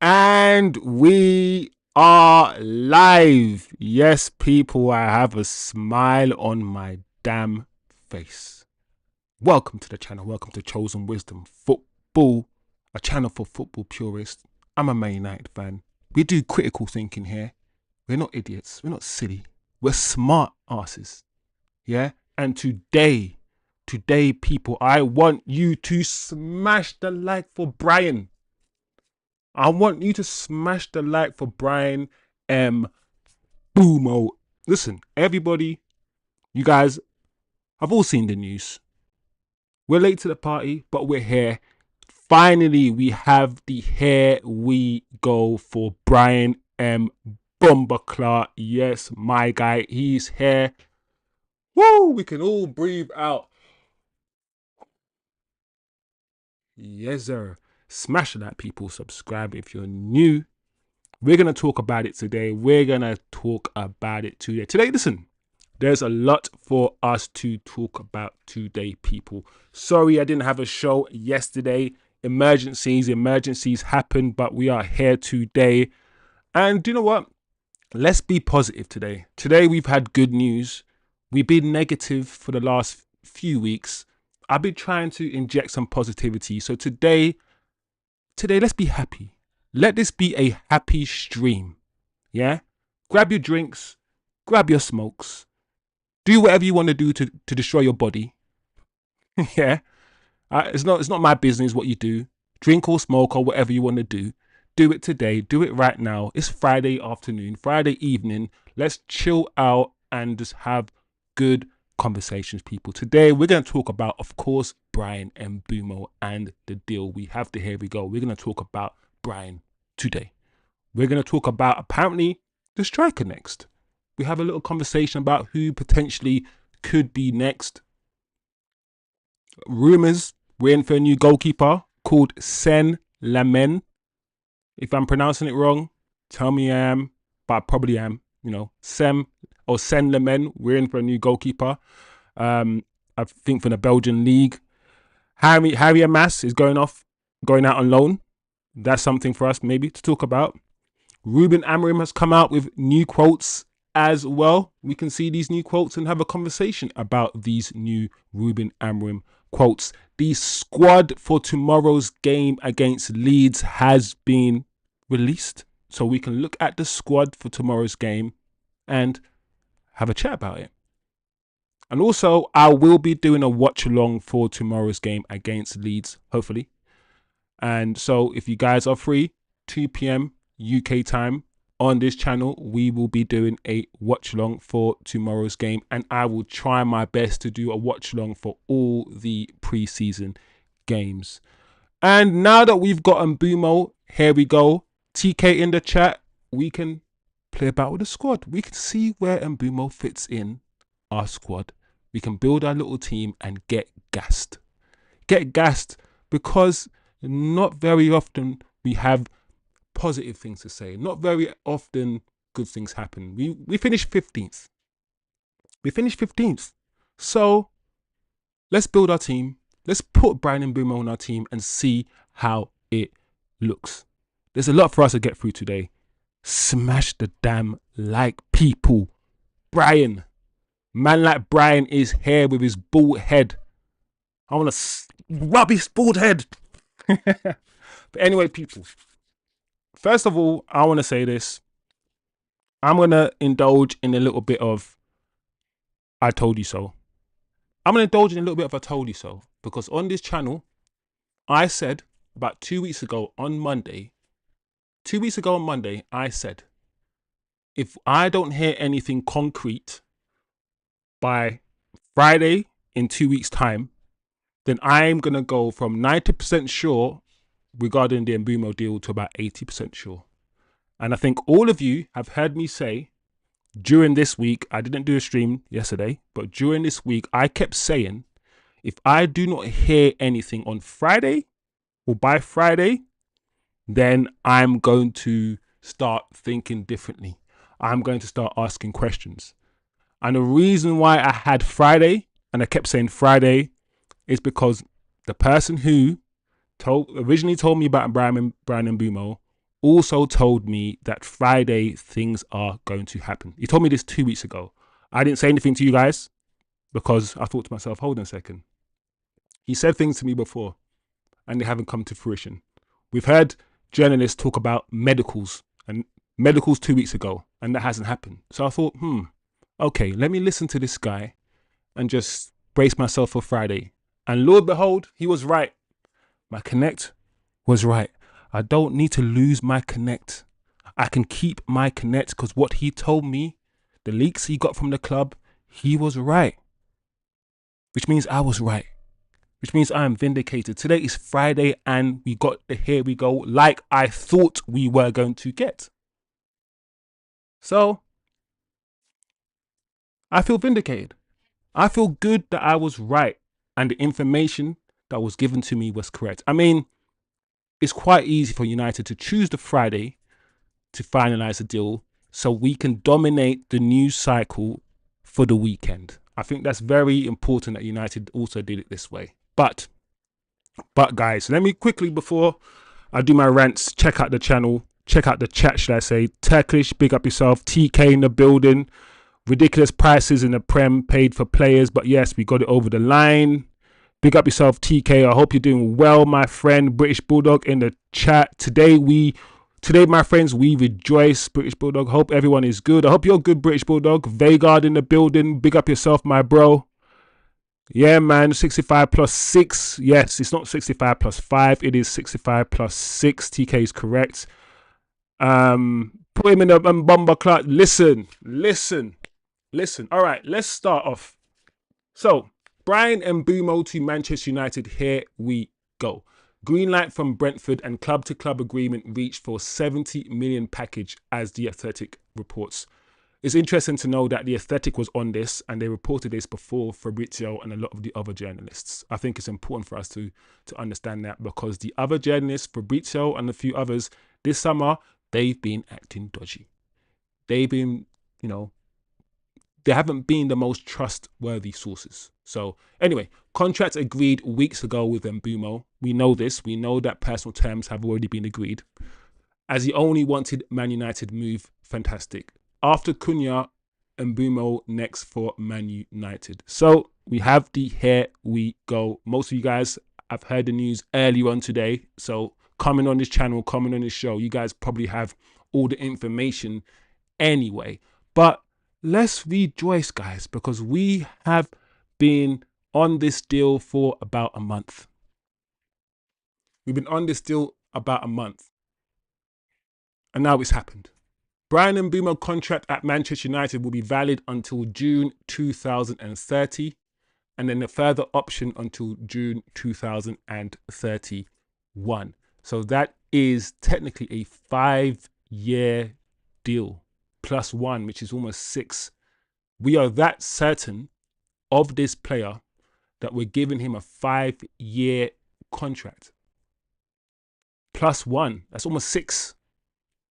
And we are live. Yes, people, I have a smile on my damn face. Welcome to the channel. Welcome to Chosen Wisdom Football, a channel for football purists. I'm a Man United fan. We do critical thinking here. We're not idiots. We're not silly. We're smart asses. Yeah? And today, people, I want you to smash the like for Bryan. I want you to smash the like for Bryan Mbeumo. Listen, everybody, you guys have all seen the news. We're late to the party, but we're here. Finally, we have the Here We Go for Bryan Mbeumo. Yes, my guy, he's here. Woo, we can all breathe out. Yes, sir. Smash that, people. Subscribe if you're new. We're going to talk about it today. Today, listen, there's a lot for us to talk about today, people. Sorry I didn't have a show yesterday. Emergencies happened, but we are here today. And do you know what? Let's be positive today. Today, we've had good news. We've been negative for the last few weeks. I've been trying to inject some positivity. So today, let's be happy. Let this be a happy stream. Yeah? Grab your drinks, grab your smokes, do whatever you want to do to destroy your body. Yeah? It's not my business what you do. Drink or smoke or whatever you want to do. Do it today. Do it right now. It's Friday afternoon, Friday evening. Let's chill out and just have good conversations, people. Today, we're going to talk about, of course, Bryan Mbeumo and the deal. We have to, here we go. We're going to talk about Bryan today. We're going to talk about, apparently, the striker next. We have a little conversation about who potentially could be next. Rumours, we're in for a new goalkeeper called Sen Lamen. If I'm pronouncing it wrong, tell me I am, but I probably am. You know, Sen Lamen, we're in for a new goalkeeper. I think from the Belgian league. Harry Amas is going out on loan. That's something for us maybe to talk about. Ruben Amorim has come out with new quotes as well. We can see these new quotes and have a conversation about these new Ruben Amorim quotes. The squad for tomorrow's game against Leeds has been released. So we can look at the squad for tomorrow's game and have a chat about it. And also, I will be doing a watch along for tomorrow's game against Leeds, hopefully. And so if you guys are free, 2 p.m. UK time on this channel, we will be doing a watch along for tomorrow's game. And I will try my best to do a watch along for all the preseason games. And now that we've got Mbeumo, here we go. TK in the chat, we can play about with the squad. We can see where Mbeumo fits in our squad. We can build our little team and get gassed. Get gassed because not very often we have positive things to say. Not very often good things happen. We finished 15th. We finished 15th. So let's build our team. Let's put Bryan Mbeumo on our team and see how it looks. There's a lot for us to get through today. Smash the damn like, people. Bryan. Man like Bryan is here with his bald head. I want to rub his bald head. But anyway, people. First of all, I want to say this. I'm going to indulge in a little bit of I told you so. I'm going to indulge in a little bit of I told you so. Because on this channel, I said about 2 weeks ago on Monday, I said, if I don't hear anything concrete by Friday in 2 weeks' time, then I'm going to go from 90% sure regarding the Mbeumo deal to about 80% sure. And I think all of you have heard me say during this week, I didn't do a stream yesterday, but during this week, I kept saying, if I do not hear anything on Friday or by Friday, then I'm going to start thinking differently. I'm going to start asking questions. And the reason why I had Friday, and I kept saying Friday, is because the person who originally told me about Bryan Mbeumo also told me that Friday things are going to happen. He told me this 2 weeks ago. I didn't say anything to you guys because I thought to myself, hold on a second. He said things to me before and they haven't come to fruition. We've heard journalists talk about medicals and medicals 2 weeks ago, and that hasn't happened. So I thought, okay, let me listen to this guy and just brace myself for Friday. And Lord behold, he was right. My connect was right. I don't need to lose my connect. I can keep my connect because what he told me, the leaks he got from the club, he was right. Which means I was right. Which means I am vindicated. Today is Friday and we got the here we go like I thought we were going to get. So I feel vindicated. I feel good that I was right and the information that was given to me was correct. I mean, it's quite easy for United to choose the Friday to finalize a deal so we can dominate the news cycle for the weekend. I think that's very important that United also did it this way. But guys, let me quickly, before I do my rants, check out the channel, check out the chat, should I say. Turkish, big up yourself. TK in the building. Ridiculous prices in the Prem paid for players, but yes, we got it over the line. Big up yourself, TK. I hope you're doing well, my friend. British Bulldog in the chat. Today, my friends, we rejoice. British Bulldog. Hope everyone is good. I hope you're good, British Bulldog. Vagard in the building. Big up yourself, my bro. Yeah, man. 65 plus 6. Yes, it's not 65 plus 5. It is 65 plus 6. TK is correct. Put him in a bomber clock. Listen. All right, let's start off. So, Bryan Mbeumo to Manchester United. Here we go. Green light from Brentford and club-to-club agreement reached for 70 million package, as The Athletic reports. It's interesting to know that The Athletic was on this and they reported this before Fabrizio and a lot of the other journalists. I think it's important for us to understand that, because the other journalists, Fabrizio and a few others, this summer, they've been acting dodgy. They've been, they haven't been the most trustworthy sources. So anyway, contract agreed weeks ago with Mbeumo. We know this. We know that personal terms have already been agreed. As he only wanted Man United move, fantastic. After Cunha, Mbeumo next for Man United. So we have the here we go. Most of you guys have heard the news earlier on today. So coming on this channel, coming on this show, you guys probably have all the information anyway. But let's rejoice, guys, because we have been on this deal for about a month. We've been on this deal about a month. And now it's happened. Bryan Mbeumo contract at Manchester United will be valid until June 2030. And then a further option until June 2031. So that is technically a 5-year deal. Plus 1, which is almost 6. We are that certain of this player that we're giving him a 5-year contract. Plus 1, that's almost 6.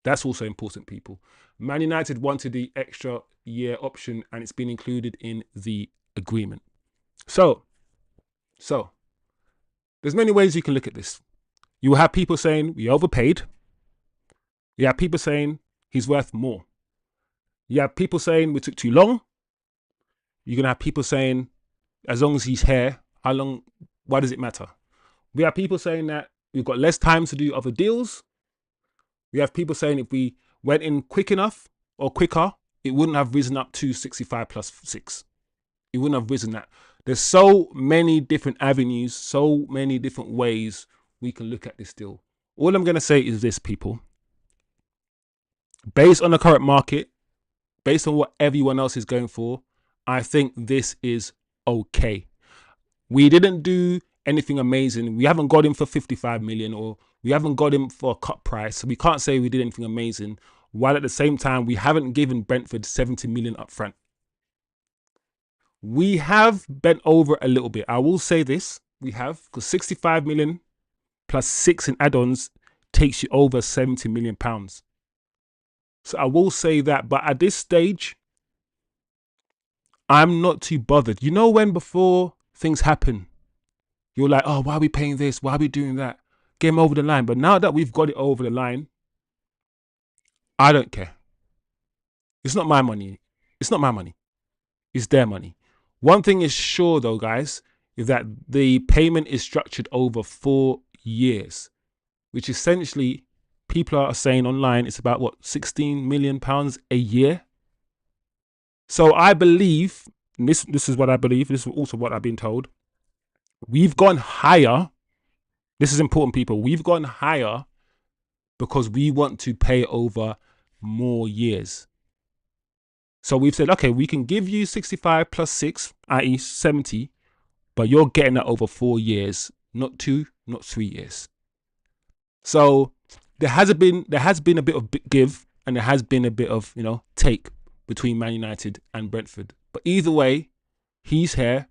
That's also important, people. Man United wanted the extra year option and it's been included in the agreement. So there's many ways you can look at this. You will have people saying we overpaid. You have people saying he's worth more. You have people saying we took too long. You're going to have people saying, as long as he's here, how long, why does it matter? We have people saying that we've got less time to do other deals. We have people saying if we went in quick enough or quicker, it wouldn't have risen up to 65 plus 6. It wouldn't have risen that. There's so many different avenues, so many different ways we can look at this deal. All I'm going to say is this, people. Based on the current market, based on what everyone else is going for, I think this is okay. We didn't do anything amazing. We haven't got him for 55 million or we haven't got him for a cut price. So we can't say we did anything amazing, while at the same time, we haven't given Brentford 70 million up front. We have bent over a little bit. I will say this. We have, because 65 million plus 6 in add-ons takes you over 70 million pounds. So I will say that. But at this stage, I'm not too bothered. You know, when before things happen, you're like, oh, why are we paying this? Why are we doing that? Get him over the line. But now that we've got it over the line, I don't care. It's not my money. It's not my money. It's their money. One thing is sure though, guys, is that the payment is structured over 4 years, which essentially people are saying online it's about what, £16 million a year. So I believe, and this is what I believe, this is also what I've been told. We've gone higher. This is important, people. We've gone higher because we want to pay over more years. So we've said, okay, we can give you 65 plus 6, i.e. 70, but you're getting that over 4 years, not 2, not 3 years. So there has been a bit of give, and there has been a bit of, take between Man United and Brentford. But either way, he's here.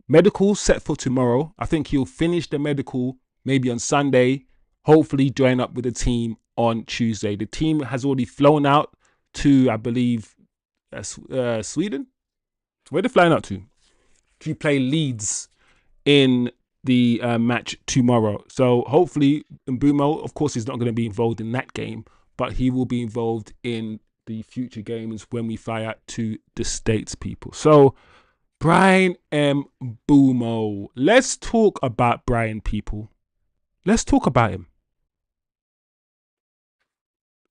Medical set for tomorrow. I think he'll finish the medical maybe on Sunday, hopefully join up with the team on Tuesday. The team has already flown out to, I believe, Sweden. Where they're flying out to play Leeds in the match tomorrow. So hopefully Mbeumo, of course, he's not going to be involved in that game, but he will be involved in the future games when we fly out to the States, people. So Bryan Mbeumo. Let's talk about Bryan, people. Let's talk about him.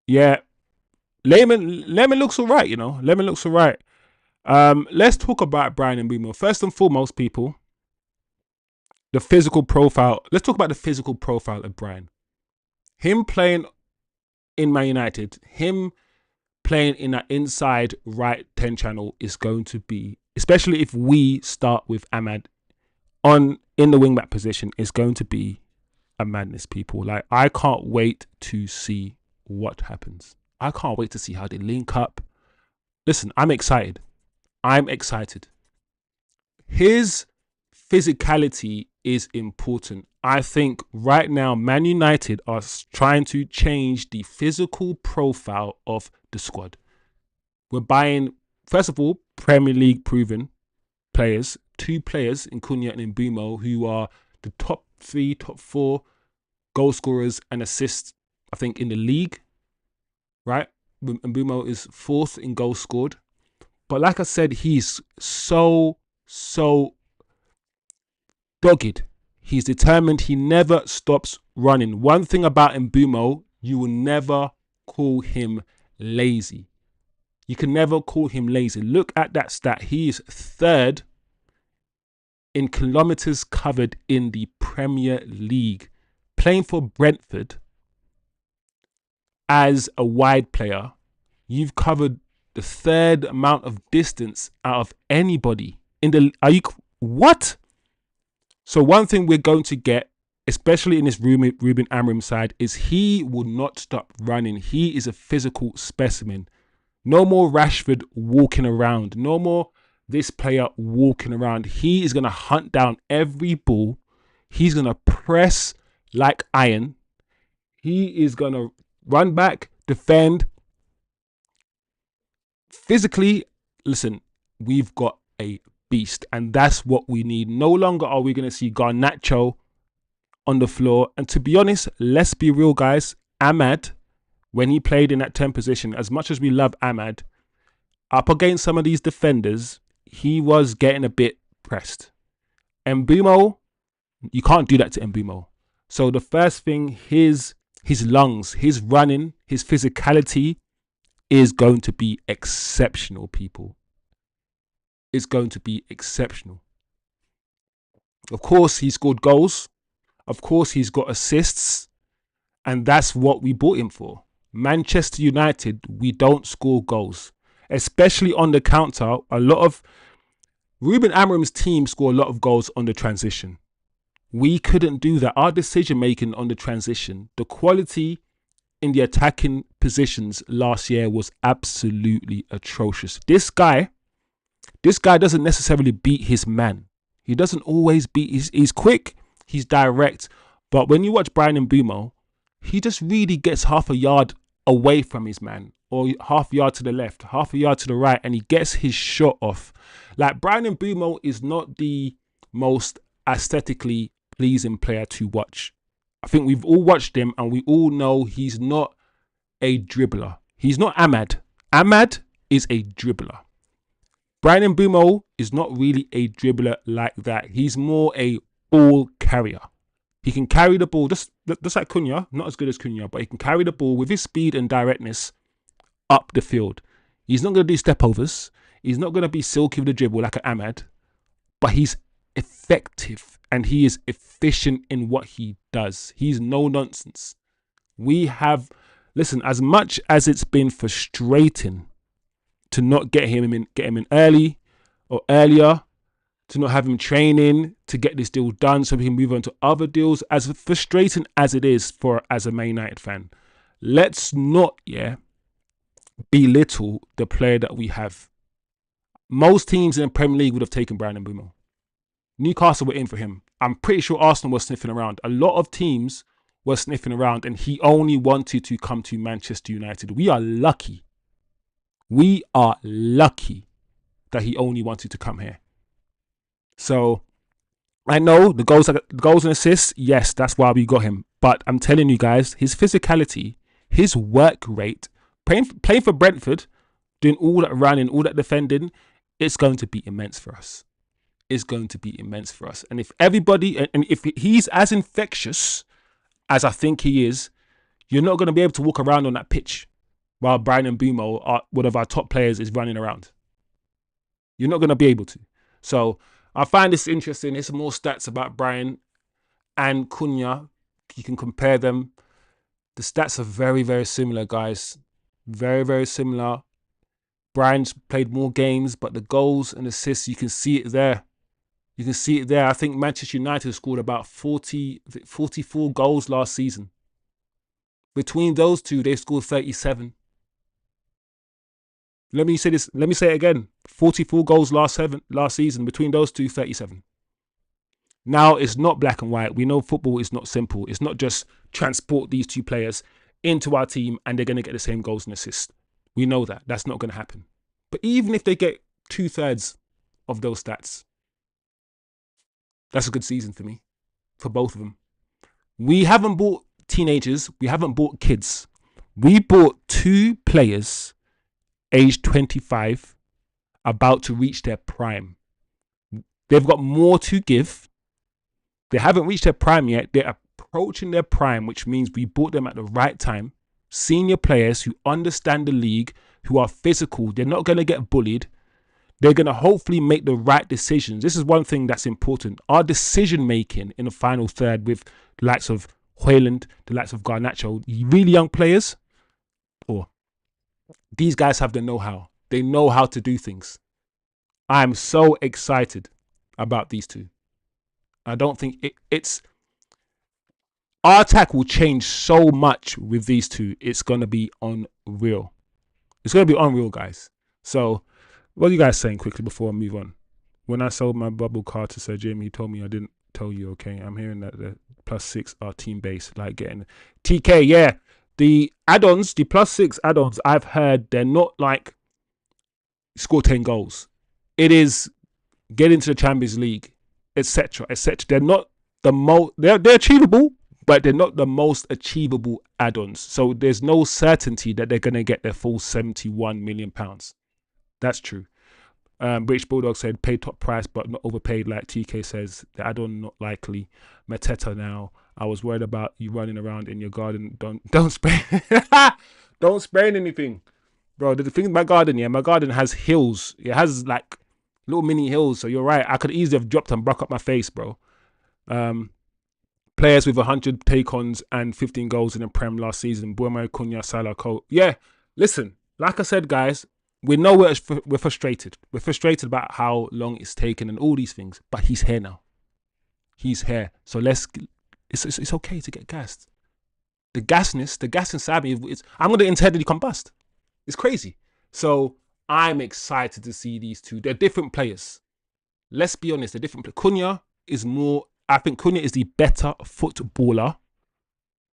Yeah, Lemon looks all right, Lemon looks all right. Let's talk about Bryan Mbeumo. First and foremost, people, the physical profile. Let's talk about the physical profile of Bryan. Him playing in Man United, him playing in that inside right 10 channel is going to be, especially if we start with Ahmad in the wing back position, is going to be a madness, people. Like, I can't wait to see what happens. I can't wait to see how they link up. Listen, I'm excited. His physicality is important. I think right now Man United are trying to change the physical profile of the squad. We're buying, first of all, Premier League proven players, 2 players in Cunha and Mbeumo, who are the top 3, top 4 goal scorers and assists, I think, in the league, right? Mbeumo is 4th in goals scored. But like I said, he's so dogged. He's determined. He never stops running. One thing about Mbeumo, you will never call him lazy. You can never call him lazy. Look at that stat. He is 3rd in kilometers covered in the Premier League. Playing for Brentford as a wide player, you've covered the 3rd amount of distance out of anybody in the. What? So one thing we're going to get, especially in this Ruben Amorim side, is he will not stop running. He is a physical specimen. No more Rashford walking around. No more this player walking around. He is going to hunt down every ball. He's going to press like iron. He is going to run back, defend. Physically, listen, we've got a beast, and that's what we need. No longer are we going to see Garnacho on the floor. And to be honest, let's be real, guys. Ahmad, when he played in that 10 position, as much as we love Ahmad, up against some of these defenders, he was getting a bit pressed. Mbeumo, you can't do that to Mbeumo. So the first thing, his lungs, his running, his physicality is going to be exceptional, people. It's going to be exceptional. Of course, he scored goals. Of course, he's got assists. And that's what we bought him for. Manchester United, we don't score goals, especially on the counter. A lot of Ruben Amorim's team score a lot of goals on the transition. We couldn't do that. Our decision making on the transition, the quality in the attacking positions last year was absolutely atrocious. This guy doesn't necessarily beat his man. He doesn't always beat. He's quick. He's direct. But when you watch Bryan Mbeumo, he just really gets half a yard away from his man, or half a yard to the left, half a yard to the right, and he gets his shot off. Like, Bryan Mbeumo is not the most aesthetically pleasing player to watch. I think we've all watched him and we all know he's not a dribbler. He's not Ahmad. Ahmad is a dribbler. Bryan Mbeumo is not really a dribbler like that. He's more a ball carrier. He can carry the ball, just like Cunha, not as good as Cunha, but he can carry the ball with his speed and directness up the field. He's not going to do stepovers. He's not going to be silky with the dribble like an Ahmad, but he's effective and he is efficient in what he does. He's no nonsense. Listen, as much as it's been frustrating to not get him in early or earlier, to not have him training, to get this deal done so we can move on to other deals, as frustrating as it is as a Man United fan, let's not belittle the player that we have. Most teams in the Premier League would have taken Bryan Mbeumo. Newcastle were in for him. I'm pretty sure Arsenal was sniffing around. A lot of teams were sniffing around, and he only wanted to come to Manchester United. We are lucky. We are lucky that he only wanted to come here. So I know the goals and assists, yes, that's why we got him. But I'm telling you guys, his physicality, his work rate, playing for Brentford, doing all that running, all that defending, it's going to be immense for us. It's going to be immense for us. And if he's as infectious as I think he is, you're not going to be able to walk around on that pitch while Bryan Mbeumo, one of our top players, is running around. You're not going to be able to. So I find this interesting. There's some more stats about Bryan and Cunha. You can compare them. The stats are very, very similar, guys. Very, very similar. Bryan's played more games, but the goals and assists, you can see it there. You can see it there. I think Manchester United scored about 44 goals last season. Between those two, they scored 37. Let me say it again. 44 goals last season. Between those two, 37. Now, it's not black and white. We know football is not simple. It's not just transport these two players into our team and they're going to get the same goals and assists. We know that. That's not going to happen. But even if they get 2/3 of those stats, that's a good season for me, for both of them. We haven't bought teenagers. We haven't bought kids. We bought two players aged 25, about to reach their prime. They've got more to give. They haven't reached their prime yet. They're approaching their prime, which means we bought them at the right time. Senior players who understand the league, who are physical. They're not going to get bullied. They're going to hopefully make the right decisions. This is one thing that's important. Our decision making in the final third with the likes of Højlund, the likes of Garnacho, really young players, these guys have the know-how. They know how to do things. I'm so excited about these two. I don't think it's... Our attack will change so much with these two. It's going to be unreal. It's going to be unreal, guys. So, what are you guys saying quickly before I move on? When I sold my bubble card to Sir Jim, he told me I didn't tell you, okay? I'm hearing that the +6 are team-based, like getting... TK, yeah. The add-ons, the +6 add-ons, I've heard they're not like score 10 goals. It is get into the Champions League, etc., etc. They're not the most... They're achievable, but they're not the most achievable add-ons. So there's no certainty that they're going to get their full £71 million. That's true. British Bulldog said paid top price but not overpaid, like TK says. The add-on not likely. Mateta now. I was worried about you running around in your garden. Don't spray. Don't spray anything, bro. The thing with my garden, my garden has hills. It has like little mini hills. So you're right. I could easily have dropped and broke up my face, bro. Players with 100 take-ons and 15 goals in the Prem last season. Mbeumo, Cunha, Salah, Cole. Yeah, listen. Like I said, guys, we know we're frustrated. We're frustrated about how long it's taken and all these things. But he's here now. He's here. So it's okay to get gassed. The gas inside me, I'm going to internally combust. It's crazy. So I'm excited to see these two. They're different players. Let's be honest, they're different players. Cunha is more... I think Cunha is the better footballer.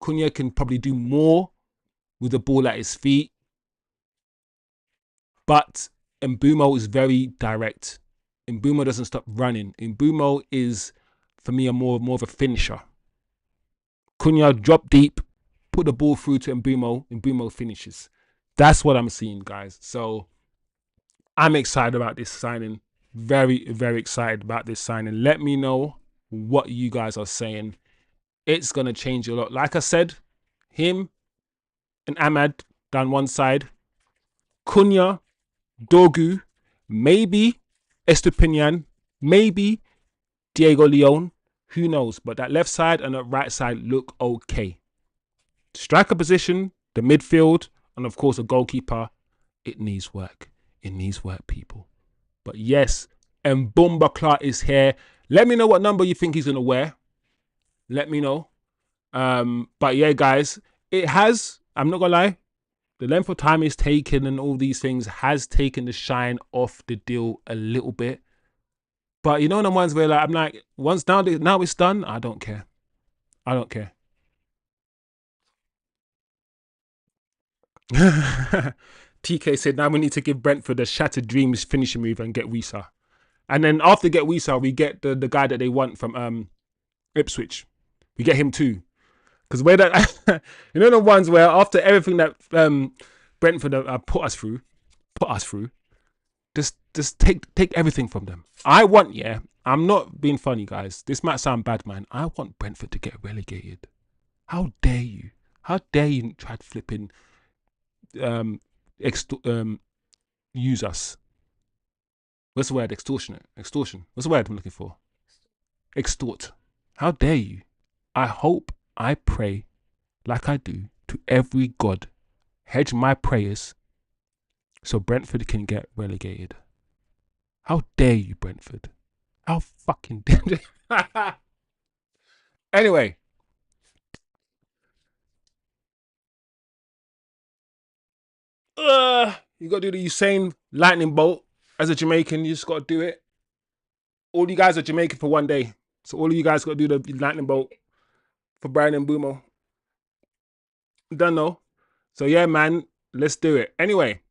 Cunha can probably do more with the ball at his feet. But Mbeumo is very direct. Mbeumo doesn't stop running. Mbeumo is, for me, more of a finisher. Cunha drop deep, put the ball through to Mbeumo. Mbeumo finishes. That's what I'm seeing, guys. So I'm excited about this signing. Very, very excited about this signing. Let me know what you guys are saying. It's going to change a lot. Like I said, him and Ahmad down one side, Cunha, Dogu, maybe Estupinian, maybe Diego Leon. Who knows? But that left side and that right side look okay. Striker position, the midfield, and of course a goalkeeper, it needs work. It needs work, people. But yes, Mbumba Clark is here. Let me know what number you think he's going to wear. Let me know. But yeah, guys, it has, I'm not going to lie, the length of time it's taken and all these things has taken the shine off the deal a little bit. But you know the ones where like, I'm like, once now it's done, I don't care. I don't care. TK said, now we need to give Brentford a shattered dreams finishing move and get Wisa. And then after get Wisa, we get the guy that they want from Ipswich. We get him too. Because where that, you know the ones where after everything that Brentford put us through, just take everything from them. I want, yeah, I'm not being funny, guys. This might sound bad, man. I want Brentford to get relegated. How dare you? How dare you try to flipping use us? What's the word? Extortion. What's the word I'm looking for? Extort. How dare you? I hope, I pray, like I do, to every god, hedge my prayers so Brentford can get relegated. How dare you, Brentford? How fucking dare you? Anyway. You got to do the Usain lightning bolt. As a Jamaican, you just got to do it. All you guys are Jamaican for one day. So all of you guys got to do the lightning bolt for Bryan Mbeumo. Don't know. So yeah, man, let's do it. Anyway,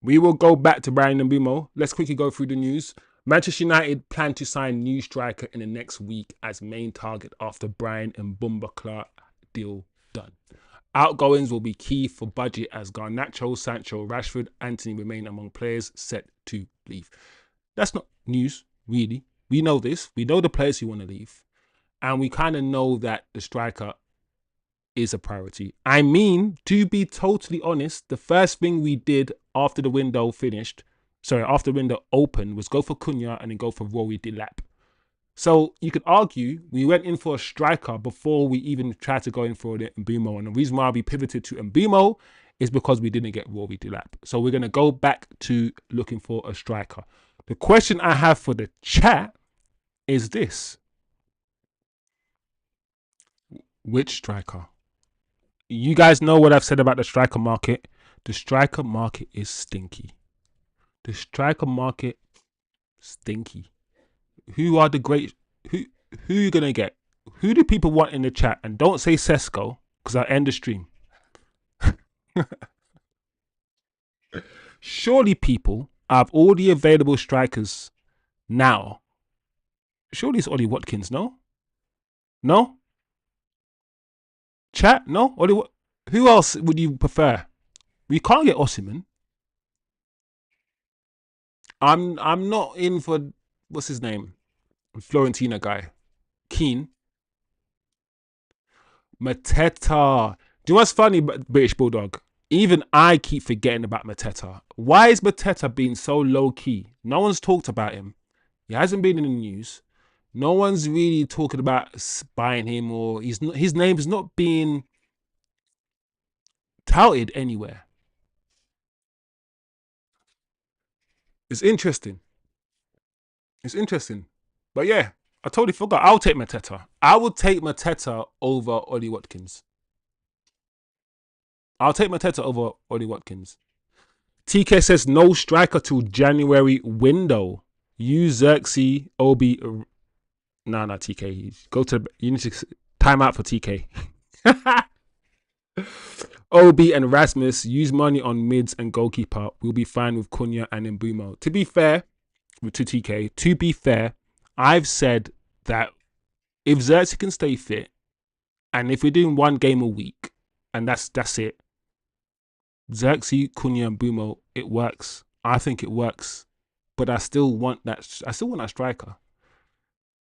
we will go back to Bryan Mbeumo. Let's quickly go through the news. Manchester United plan to sign new striker in the next week as main target after Bryan Mbeumo Clark deal done. Outgoings will be key for budget as Garnacho, Sancho, Rashford, Anthony remain among players set to leave. That's not news, really. We know this. We know the players who want to leave. And we kind of know that the striker is a priority. I mean, to be totally honest, the first thing we did after the window opened was go for Cunha and then go for Rory Delap. So you could argue we went in for a striker before we even tried to go in for Mbeumo. And the reason why we pivoted to Mbeumo is because we didn't get Rory Delap. So we're going to go back to looking for a striker. The question I have for the chat is this. Which striker? You guys know what I've said about the striker market. The striker market is stinky. The striker market, stinky. Who are the great? Who you gonna get? Who do people want in the chat? And don't say Sesko because I'll end the stream. Surely people have all the available strikers now. Surely it's Ollie Watkins, no? No? Chat? No? Who else would you prefer? We can't get Osimhen. I'm not in for what's his name? Florentina guy. Keane. Mateta. Do you know what's funny, British Bulldog? Even I keep forgetting about Mateta. Why is Mateta being so low-key? No one's talked about him. He hasn't been in the news. No one's really talking about buying him, or his name is not being touted anywhere. It's interesting. It's interesting. But yeah, I totally forgot. I'll take Mateta. I will take Mateta over Ollie Watkins. I'll take Mateta over Ollie Watkins. TK says no striker till January window. Use Xerxes, Obi. No, TK. Go to. You need to time out for TK. Obi and Rasmus use money on mids and goalkeeper. We'll be fine with Cunha and Mbeumo. To be fair, to TK. To be fair, I've said that if Xerxes can stay fit, and if we're doing one game a week, and that's it, Xerxes, Cunha, and Mbeumo, it works. I think it works, but I still want that. I still want that striker.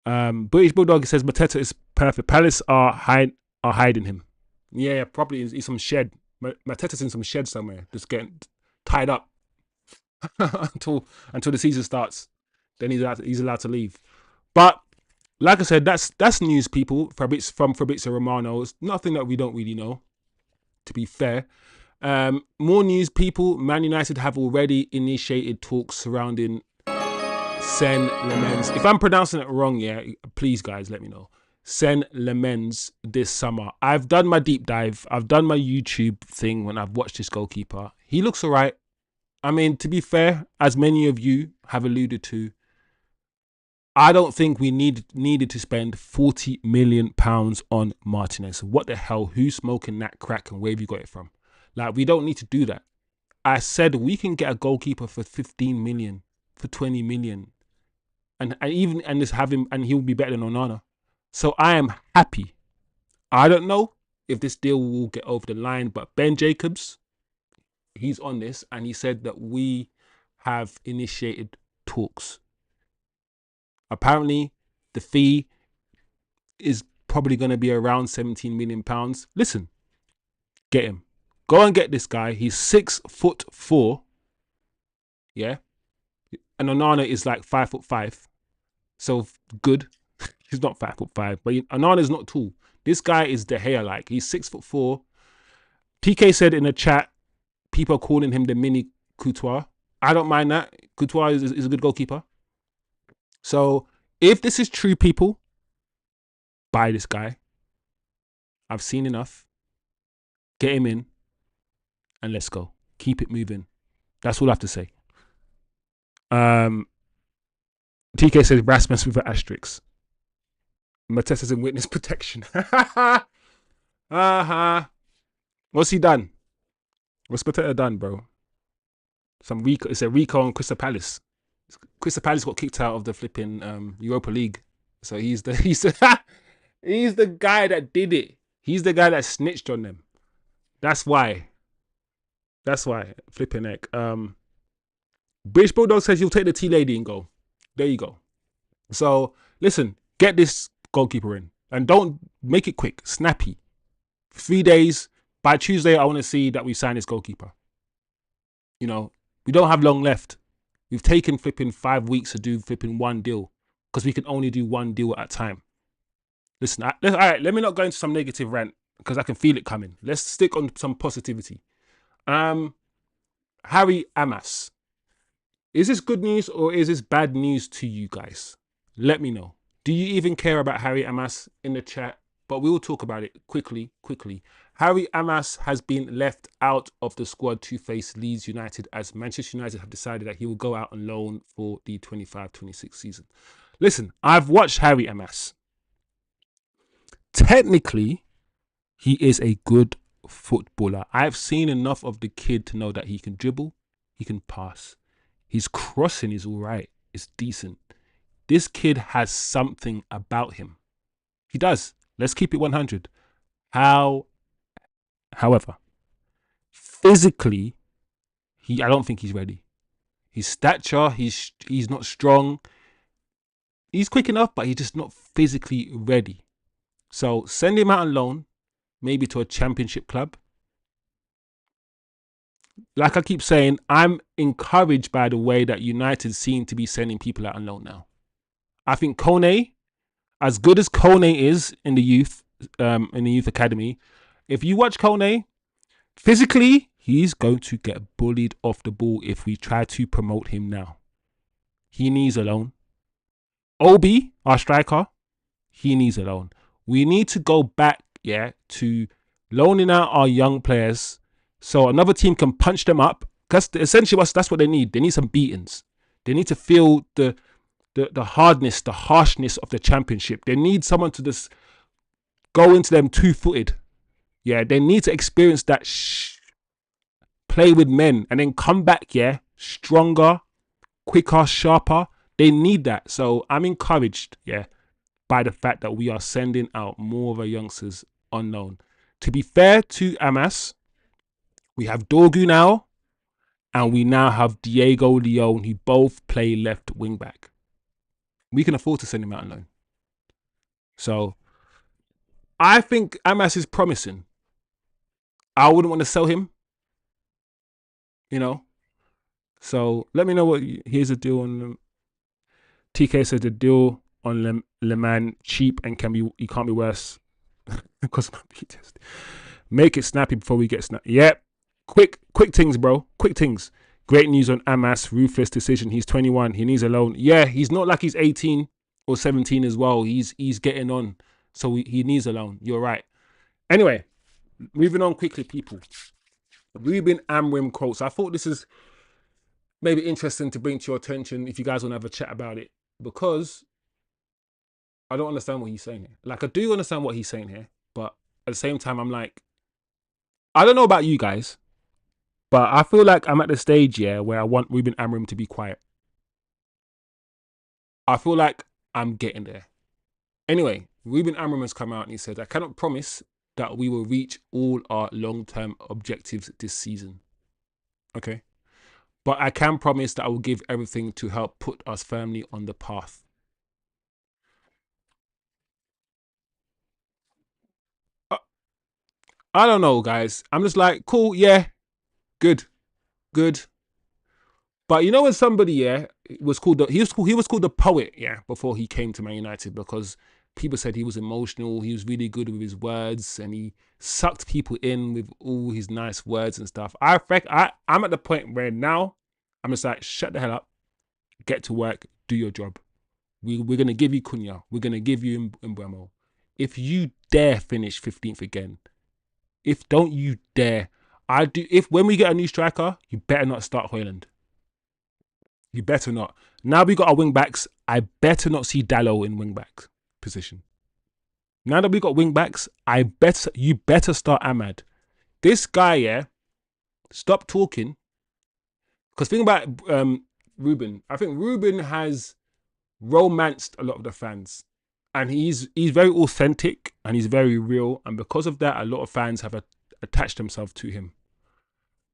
British Bulldog says Mateta is perfect. Palace are hiding him. Yeah, probably in some shed. Mateta's in some shed somewhere, just getting tied up until the season starts. Then he's allowed to leave. But like I said, that's news, people. From Fabrizio Romano. It's nothing that we don't really know, to be fair. More news, people. Man United have already initiated talks surrounding Sen Lemens. If I'm pronouncing it wrong, yeah, please, guys, let me know. Sen Lemens this summer. I've done my deep dive. I've done my YouTube thing when I've watched this goalkeeper. He looks all right. I mean, to be fair, as many of you have alluded to, I don't think we needed to spend £40 million on Martinez. What the hell? Who's smoking that crack and where have you got it from? Like, we don't need to do that. I said we can get a goalkeeper for 15 million, for 20 million. And just have him, and he'll be better than Onana. So I am happy. I don't know if this deal will get over the line, but Ben Jacobs, he's on this, and he said that we have initiated talks. Apparently, the fee is probably going to be around £17 million. Listen, get him. Go and get this guy. He's 6'4". Yeah. And Onana is like 5'5". So good. He's not 5'5", but Onana's not tall. This guy is De Gea like. He's 6'4". PK said in the chat, people are calling him the mini Courtois. I don't mind that. Courtois is a good goalkeeper. So if this is true, people, buy this guy. I've seen enough. Get him in and let's go. Keep it moving. That's all I have to say. TK says Rasmus with an asterisk. Mateta's in witness protection. What's he done? What's Mateta done, bro? It's a Rico on Crystal Palace. Crystal Palace got kicked out of the flipping Europa League. So he's the he's the guy that did it. He's the guy that snitched on them. That's why. Flipping heck. British Bulldog says you'll take the tea lady and go. There you go. So listen, get this goalkeeper in. And don't make it quick. Snappy. 3 days. By Tuesday, I want to see that we sign this goalkeeper. You know, we don't have long left. We've taken flipping 5 weeks to do flipping one deal. Because we can only do one deal at a time. Listen, all right, let me not go into some negative rant. Because I can feel it coming. Let's stick on some positivity. Harry Amas. Is this good news or is this bad news to you guys? Let me know. Do you even care about Harry Amas in the chat? But we will talk about it quickly. Harry Amas has been left out of the squad to face Leeds United as Manchester United have decided that he will go out on loan for the 25-26 season. Listen, I've watched Harry Amas. Technically, he is a good footballer. I've seen enough of the kid to know that he can dribble, he can pass. His crossing is all right. It's decent. This kid has something about him. He does. Let's keep it 100. However, physically, I don't think he's ready. His stature, he's not strong. He's quick enough, but he's just not physically ready. So send him out on loan, maybe to a championship club. Like I keep saying, I'm encouraged by the way that United seem to be sending people out on loan now. I think Kone, as good as Kone is in the youth academy, if you watch Kone, physically, he's going to get bullied off the ball if we try to promote him now. He needs a loan. Obi, our striker, he needs a loan. We need to go back, to loaning out our young players so another team can punch them up. Because essentially that's what they need. They need some beatings. They need to feel the hardness, the harshness of the championship. They need someone to just go into them two-footed. Yeah, they need to experience that play with men and then come back, stronger, quicker, sharper. They need that. So I'm encouraged, by the fact that we are sending out more of our youngsters on loan. To be fair to Amas, We have Dorgu now, and we now have Diego Leon, who both play left wing back. We can afford to send him out on loan. So I think Amas is promising. I wouldn't want to sell him, you know. So let me know what. Here's a deal on them. TK said the deal on Le Mans cheap and you can't be worse because my beat test. Make it snappy before we get snappy. Yep. Quick things, bro. Quick things. Great news on Amas. Ruthless decision. He's 21. He needs a loan. Yeah, he's not like he's 18 or 17 as well. He's getting on. So he needs a loan. You're right. Anyway, moving on quickly, people. Ruben Amorim quotes. I thought this is maybe interesting to bring to your attention if you guys want to have a chat about it, because I don't understand what he's saying here. Like, I do understand what he's saying here, but at the same time, I'm like, I don't know about you guys, but I feel like I'm at the stage, where I want Ruben Amorim to be quiet. I feel like I'm getting there. Anyway, Ruben Amorim has come out and he said, I cannot promise that we will reach all our long-term objectives this season. Okay? But I can promise that I will give everything to help put us firmly on the path. I don't know, guys. I'm just like, cool, yeah, good. But you know when somebody, was called he was called the poet, before he came to Man United, because people said he was emotional, he was really good with his words, and he sucked people in with all his nice words and stuff. I'm at the point where now I'm just like, shut the hell up, get to work, do your job. We're gonna give you Cunha, we're gonna give you Mbeumo. If you dare finish 15th again, don't you dare. When we get a new striker, you better not start Højlund. You better not. Now we got our wing backs. I better not see Dalot in wing back position. Now that we got wing backs, you better start Ahmad. This guy, stop talking. Because think about Ruben. I think Ruben has romanced a lot of the fans, and he's very authentic and he's very real. And because of that, a lot of fans have attached themselves to him.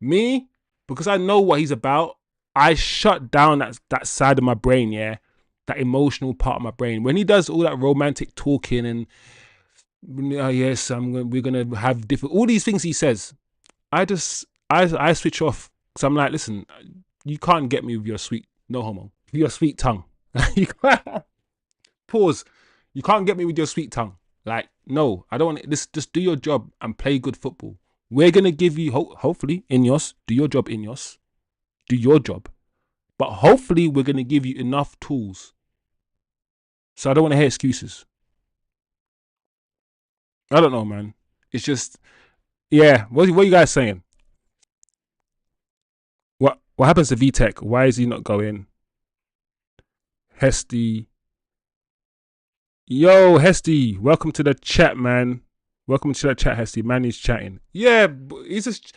Me, because I know what he's about, I shut down that side of my brain, that emotional part of my brain. When he does all that romantic talking and yes, we're gonna have different, all these things he says, I switch off, because I'm like, listen, you can't get me with your sweet, no homo, with your sweet tongue. Pause. You can't get me with your sweet tongue. Like, no, I don't want this. Just do your job and play good football. We're gonna give you hopefully Ineos, do your job, Ineos. Do your job. But hopefully we're going to give you enough tools. So I don't want to hear excuses. I don't know, man. It's just, what are you guys saying? What happens to VTech? Why is he not going? Hesty. Yo, Hesty. Welcome to the chat, man. Welcome to the chat, Hesty. Man, he's chatting. Yeah, he's just,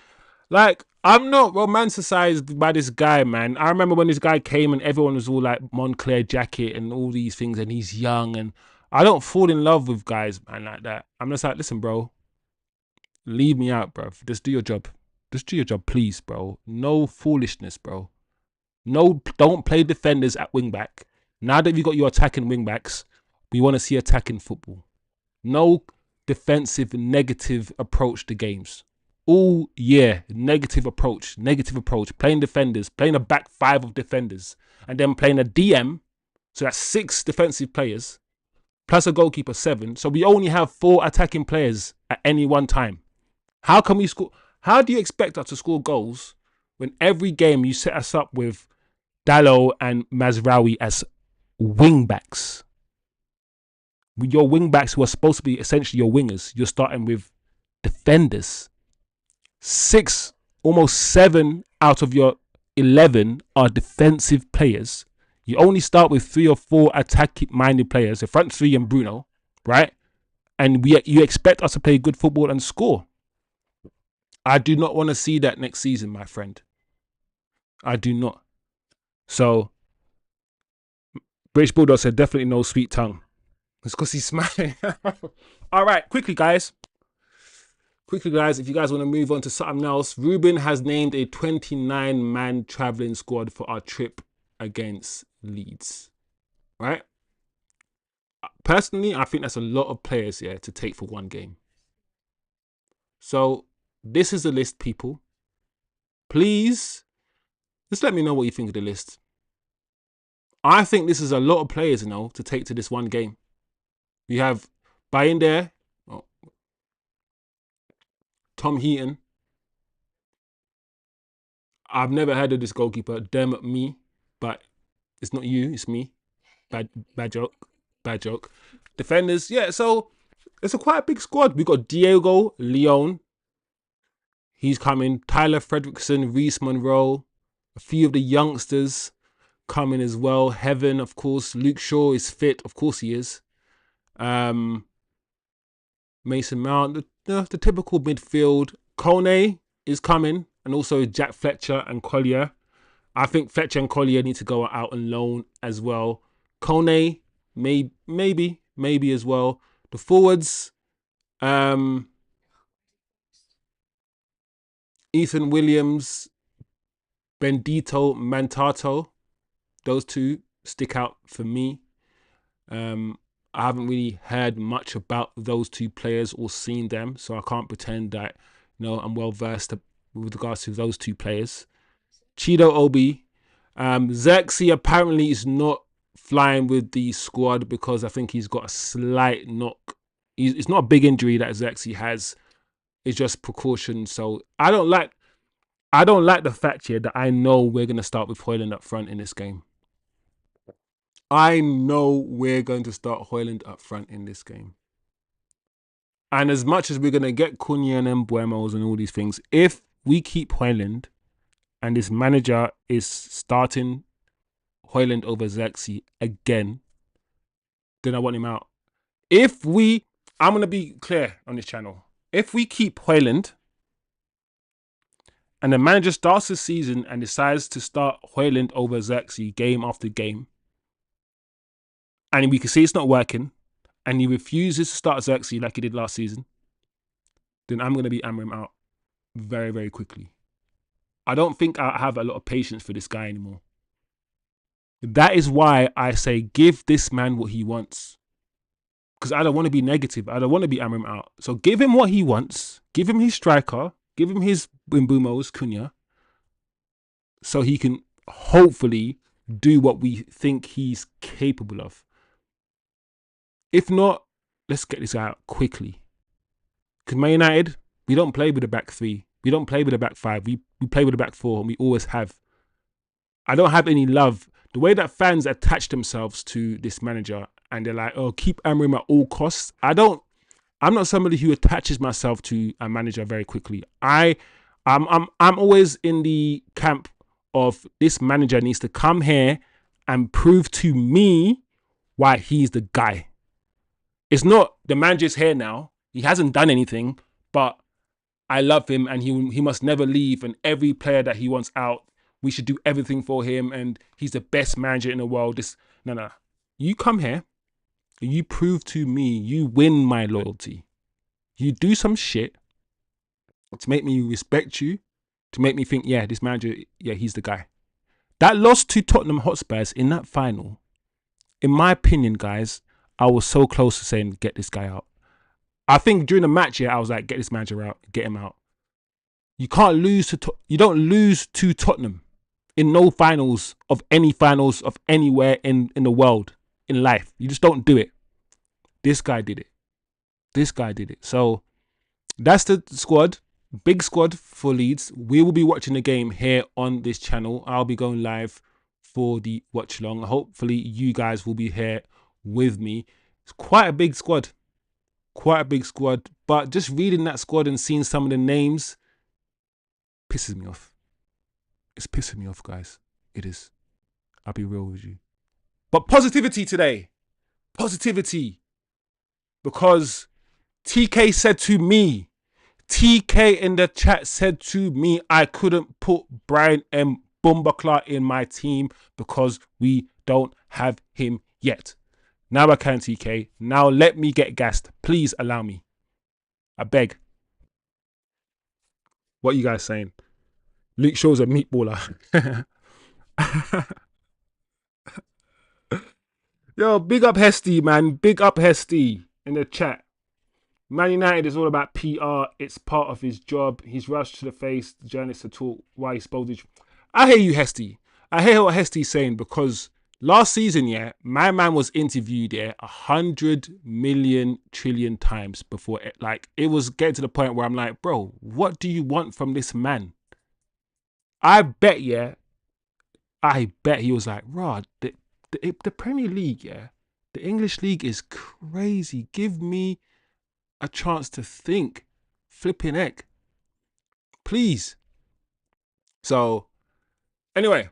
like, I'm not romanticized by this guy, man. I remember when this guy came and everyone was all like Moncler jacket and all these things, and he's young, and I don't fall in love with guys, man, like that. I'm just like, listen, bro, leave me out, bro. Just do your job. Just do your job, please, bro. No foolishness, bro. No, don't play defenders at wing back. Now that you got your attacking wing backs, we want to see attacking football. No defensive, negative approach to games. All negative approach, playing defenders, playing a back five of defenders, and then playing a DM, so that's 6 defensive players, plus a goalkeeper, 7, so we only have 4 attacking players at any one time. How can we score? How do you expect us to score goals when every game you set us up with Dalot and Mazraoui as wing backs? Your wing backs who are supposed to be essentially your wingers, you're starting with defenders. 6, almost 7 out of your 11 are defensive players. You only start with 3 or 4 attack-minded players, the front 3 and Bruno, right? And you expect us to play good football and score. I do not want to see that next season, my friend. I do not. So, British Bulldog said definitely no sweet tongue. It's because he's smiling. All right, quickly, guys. quickly, guys, if you guys want to move on to something else, Ruben has named a 29-man travelling squad for our trip against Leeds. Right? Personally, I think that's a lot of players here to take for one game. So this is the list, people. Please, just let me know what you think of the list. I think this is a lot of players, to take to this one game. We have Bryan there, Tom Heaton. I've never heard of this goalkeeper, me, but it's not you, it's me. Bad joke. Defenders, yeah. So it's a quite big squad. We got Diego Leon. He's coming. Tyler Fredrickson, Reece Monroe, a few of the youngsters coming as well. Heaven, of course. Luke Shaw is fit, of course he is. Mason Mount, the typical midfield. Kone is coming, and also Jack Fletcher and Collier. I think Fletcher and Collier need to go out on loan as well. Kone, maybe as well. The forwards, Ethan Williams, Bendito Mantato. Those two stick out for me. I haven't really heard much about those two players or seen them, so I can't pretend that I'm well versed with regards to those two players. Chido Obi, Xerxes apparently is not flying with the squad because I think he's got a slight knock. It's not a big injury that Xerxes has. It's just precaution. So I don't like the fact here that I know we're gonna start with Højlund up front in this game. I know we're going to start Højlund up front in this game. And as much as we're going to get Cunha and Mbeumo and all these things, if we keep Højlund and this manager is starting Højlund over Xerxes again, then I want him out. I'm going to be clear on this channel. If we keep Højlund and the manager starts the season and decides to start Højlund over Xerxes game after game, and we can see it's not working, and he refuses to start Xerxes like he did last season, then I'm going to be Amorim out very, very quickly. I don't think I have a lot of patience for this guy anymore. That is why I say give this man what he wants. Because I don't want to be negative. I don't want to be Amorim out. So give him what he wants. Give him his striker. Give him his Mbeumo's, Cunha. So he can hopefully do what we think he's capable of. If not, let's get this out quickly. Because Man United, we don't play with a back three. We don't play with a back five. We play with a back four, and we always have. I don't have any love. The way that fans attach themselves to this manager, and they're like, oh, keep Amorim at all costs. I'm not somebody who attaches myself to a manager very quickly. I'm always in the camp of this manager needs to come here and prove to me why he's the guy. It's not the manager's here now. He hasn't done anything, but I love him and he must never leave. And every player that he wants out, we should do everything for him. And he's the best manager in the world. No. You come here, you prove to me, you win my loyalty. You do some shit to make me respect you, to make me think, yeah, this manager, yeah, he's the guy. That loss to Tottenham Hotspurs in that final, in my opinion, guys, I was so close to saying, get this guy out. I think during the match, I was like, get this manager out, get him out. You can't lose to, you don't lose to Tottenham in no finals of anywhere in the world, in life. You just don't do it. This guy did it. So that's the squad. Big squad for Leeds. We will be watching the game here on this channel. I'll be going live for the watch along. Hopefully you guys will be here with me. It's quite a big squad. But just reading that squad and seeing some of the names pisses me off. It's pissing me off, guys. It is. I'll be real with you. But positivity today. Positivity. Because TK said to me, TK in the chat said to me, I couldn't put Bryan Mbeumo in my team because we don't have him yet. Now I can, TK. Now let me get gassed. Please allow me. I beg. What are you guys saying? Luke Shaw's a meatballer. Yo, big up Hesty, man. Big up Hesty in the chat. Man United is all about PR. It's part of his job. He's rushed to the face, the journalists to talk why he spoke. I hear you, Hesty. I hear what Hesty's saying because last season, yeah, my man was interviewed 100 million trillion times before it was getting to the point where I'm like, bro, what do you want from this man? I bet, he was like, Rod, the Premier League, the English league is crazy. Give me a chance to think. Flipping heck. Please. So, anyway,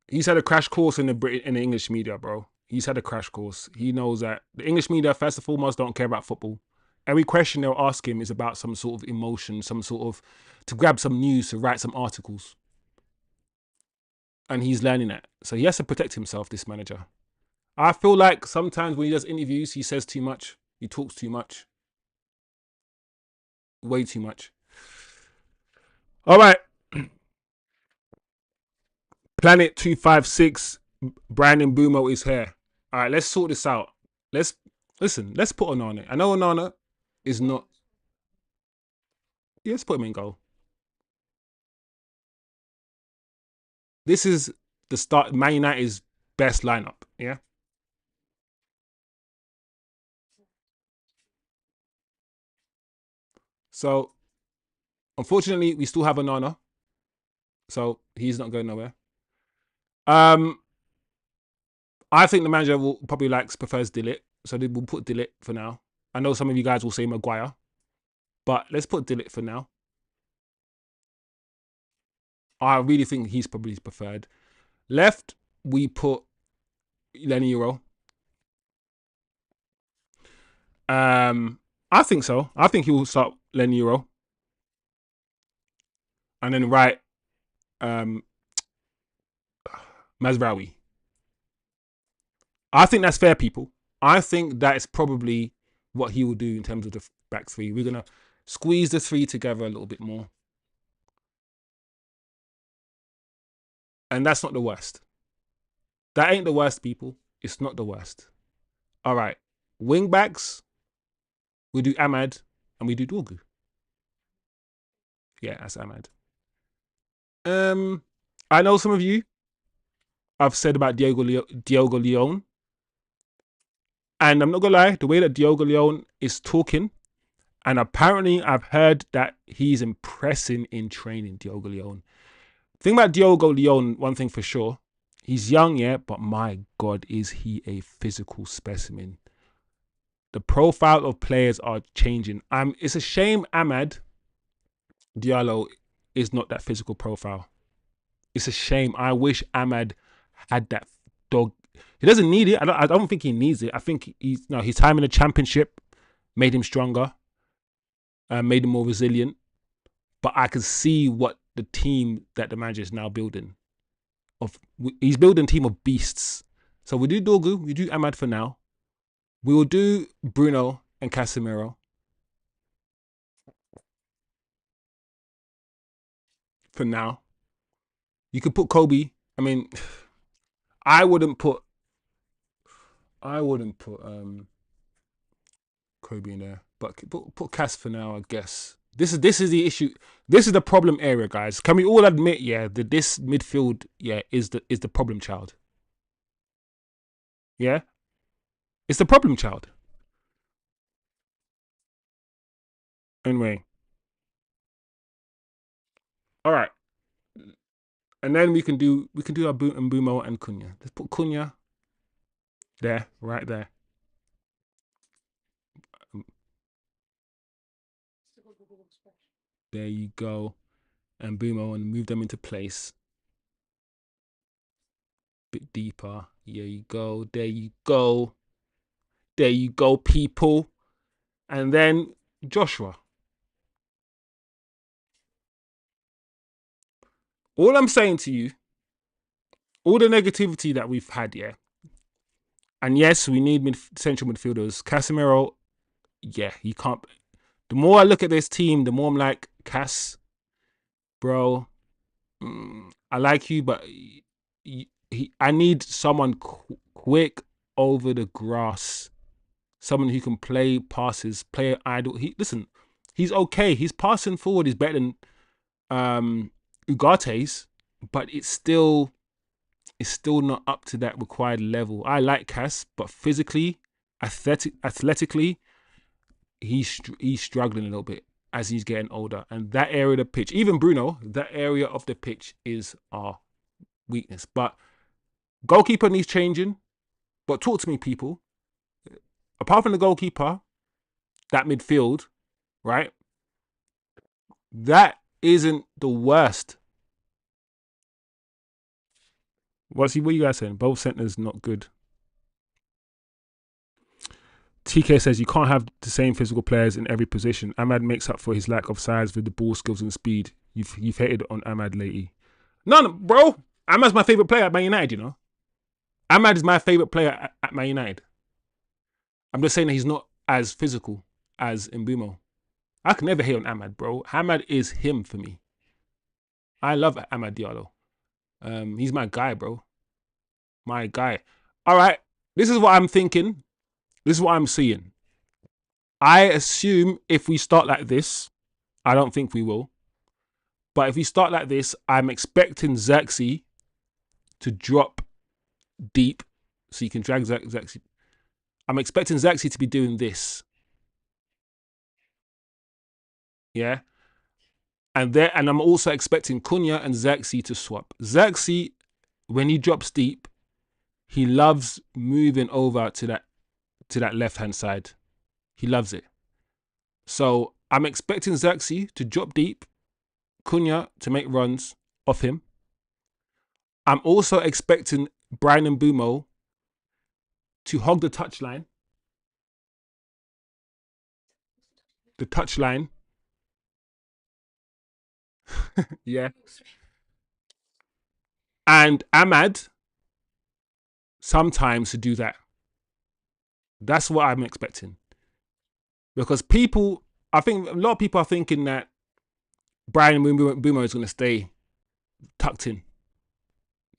he's had a crash course in the English media, bro. He's had a crash course. He knows that the English media, first and foremost, don't care about football. Every question they'll ask him is about some sort of emotion, some sort of to grab some news, to write some articles. And he's learning that. So he has to protect himself, this manager. I feel like sometimes when he does interviews, he says too much. He talks too much. Way too much. All right. Planet 256, Bryan Mbeumo is here. All right, let's sort this out. Let's put Onana. I know Onana is not. Yeah, let's put him in goal. This is the start. Man United's best lineup. Yeah. So, unfortunately, we still have Onana. So he's not going nowhere. Um, I think the manager will probably prefers Dillit. So we'll put Dillit for now. I know some of you guys will say Maguire, but let's put Dillit for now. I really think he's probably preferred. Left, we put Lenny Euro. I think so. I think he will start Lenny Euro. And then right, Mazraoui. I think that's fair, people. I think that is probably what he will do in terms of the back three. We're going to squeeze the three together a little bit more. And that's not the worst. That ain't the worst, people. It's not the worst. All right. Wing backs, we do Ahmad and we do Dorgu. Yeah, that's Ahmad. I know some of you I've said about Diogo Leon. And I'm not going to lie, the way that Diogo Leon is talking, and apparently I've heard that he's impressing in training, Diogo Leon. Thing about Diogo Leon, one thing for sure, he's young, yeah, but my God, is he a physical specimen. The profile of players are changing. It's a shame Amad Diallo is not that physical profile. It's a shame. I wish Ahmad had that dog. He doesn't need it. I don't think he needs it. I think his time in the championship made him stronger, made him more resilient. But I can see what the team that the manager is now building. He's building a team of beasts. So we do Dorgu, we do Ahmad for now. We will do Bruno and Casemiro for now. You could put Kobe. I mean, I wouldn't put Kobe in there, but put Cass for now, I guess. This is the issue. This is the problem area, guys. Can we all admit, that this midfield, is the problem child. Yeah, it's the problem child. Anyway, all right, and then we can do our Mbeumo and Cunha. Let's put Cunha there, right there. There you go, and Mbeumo, and move them into place. Bit deeper. There you go. There you go. There you go, people. And then Joshua. All I'm saying to you, all the negativity that we've had, and yes, we need central midfielders. Casemiro, he can't. The more I look at this team, the more I'm like, Cass, bro, I like you, but I need someone quick over the grass. Someone who can play passes, play idle. Listen, he's okay. He's passing forward is better than Ugate's, but it's still not up to that required level. I like Cass, but physically, athletically, he's struggling a little bit as he's getting older. And that area of the pitch, even Bruno, that area of the pitch is our weakness. But goalkeeper needs changing. But talk to me, people. Apart from the goalkeeper, that midfield, right? That isn't the worst. What are you guys saying? Both centers not good. TK says you can't have the same physical players in every position. Ahmad makes up for his lack of size with the ball skills and speed. You've hated on Ahmad lately. No, bro. Ahmad's my favorite player at Man United, you know. Ahmad is my favorite player at Man United. I'm just saying that he's not as physical as Mbeumo. I can never hate on Ahmad, bro. Ahmad is him for me. I love Ahmad Diallo. He's my guy, bro. My guy. All right. This is what I'm thinking. This is what I'm seeing. I assume if we start like this, I don't think we will. But if we start like this, I'm expecting Xerxes to drop deep so you can drag Xerxes. I'm expecting Xerxes to be doing this. Yeah. And I'm also expecting Cunha and Xerxes to swap. Xerxes, when he drops deep, he loves moving over to that left-hand side. He loves it. So I'm expecting Xerxes to drop deep, Cunha to make runs off him. I'm also expecting Bryan Mbeumo to hog the touchline. The touchline. Yeah. And Ahmad sometimes to do that. That's what I'm expecting. Because I think a lot of people are thinking that Bryan Mbeumo is going to stay tucked in.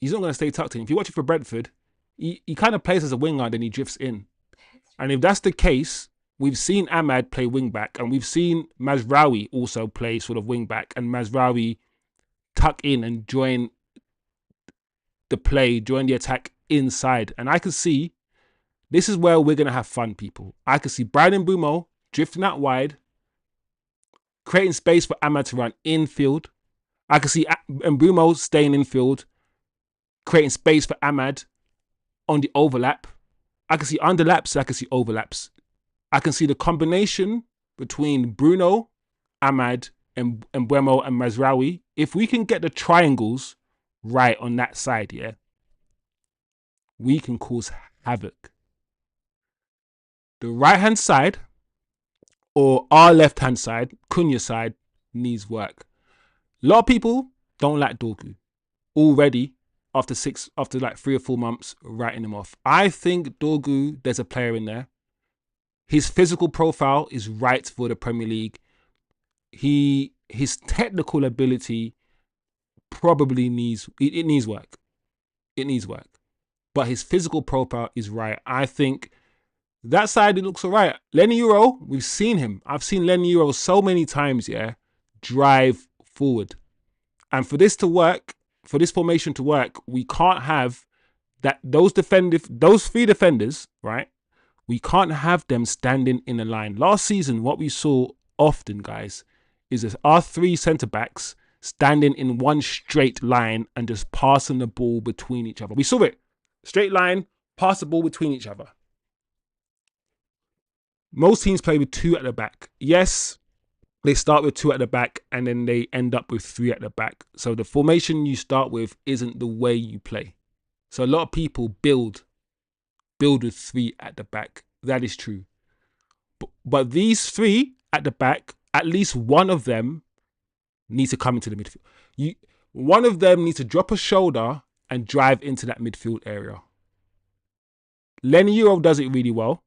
He's not going to stay tucked in. If you watch it for Brentford, he kind of plays as a winger, then he drifts in. And if that's the case, we've seen Ahmad play wing back, and we've seen Mazraoui also play sort of wing back, and Mazraoui tuck in and join the attack inside. And I can see this is where we're going to have fun, people. I can see Bryan Mbeumo drifting out wide, creating space for Ahmad to run infield. I can see Mbeumo staying infield, creating space for Ahmad on the overlap. I can see underlaps, I can see overlaps. I can see the combination between Bruno, Ahmad, and Mbeumo and Mazraoui. If we can get the triangles right on that side, yeah, we can cause havoc. The right-hand side or our left-hand side, Cunha side, needs work. A lot of people don't like Dorgu already after like 3 or 4 months writing him off. I think Dorgu, there's a player in there. His physical profile is right for the Premier League. His technical ability probably needs work. It needs work. But his physical profile is right. I think that side, it looks all right. Lenny Euro, we've seen him. I've seen Lenny Euro so many times, yeah, drive forward. And for this to work, for this formation to work, we can't have those 3 defenders, right? We can't have them standing in a line. Last season, what we saw often, guys, is our 3 centre-backs standing in one straight line and just passing the ball between each other. We saw it. Straight line, pass the ball between each other. Most teams play with 2 at the back. Yes, they start with 2 at the back and then they end up with 3 at the back. So the formation you start with isn't the way you play. So a lot of people build with 3 at the back. That is true. But these 3 at the back, at least one of them needs to come into the midfield. One of them needs to drop a shoulder and drive into that midfield area. Lenny Euro does it really well.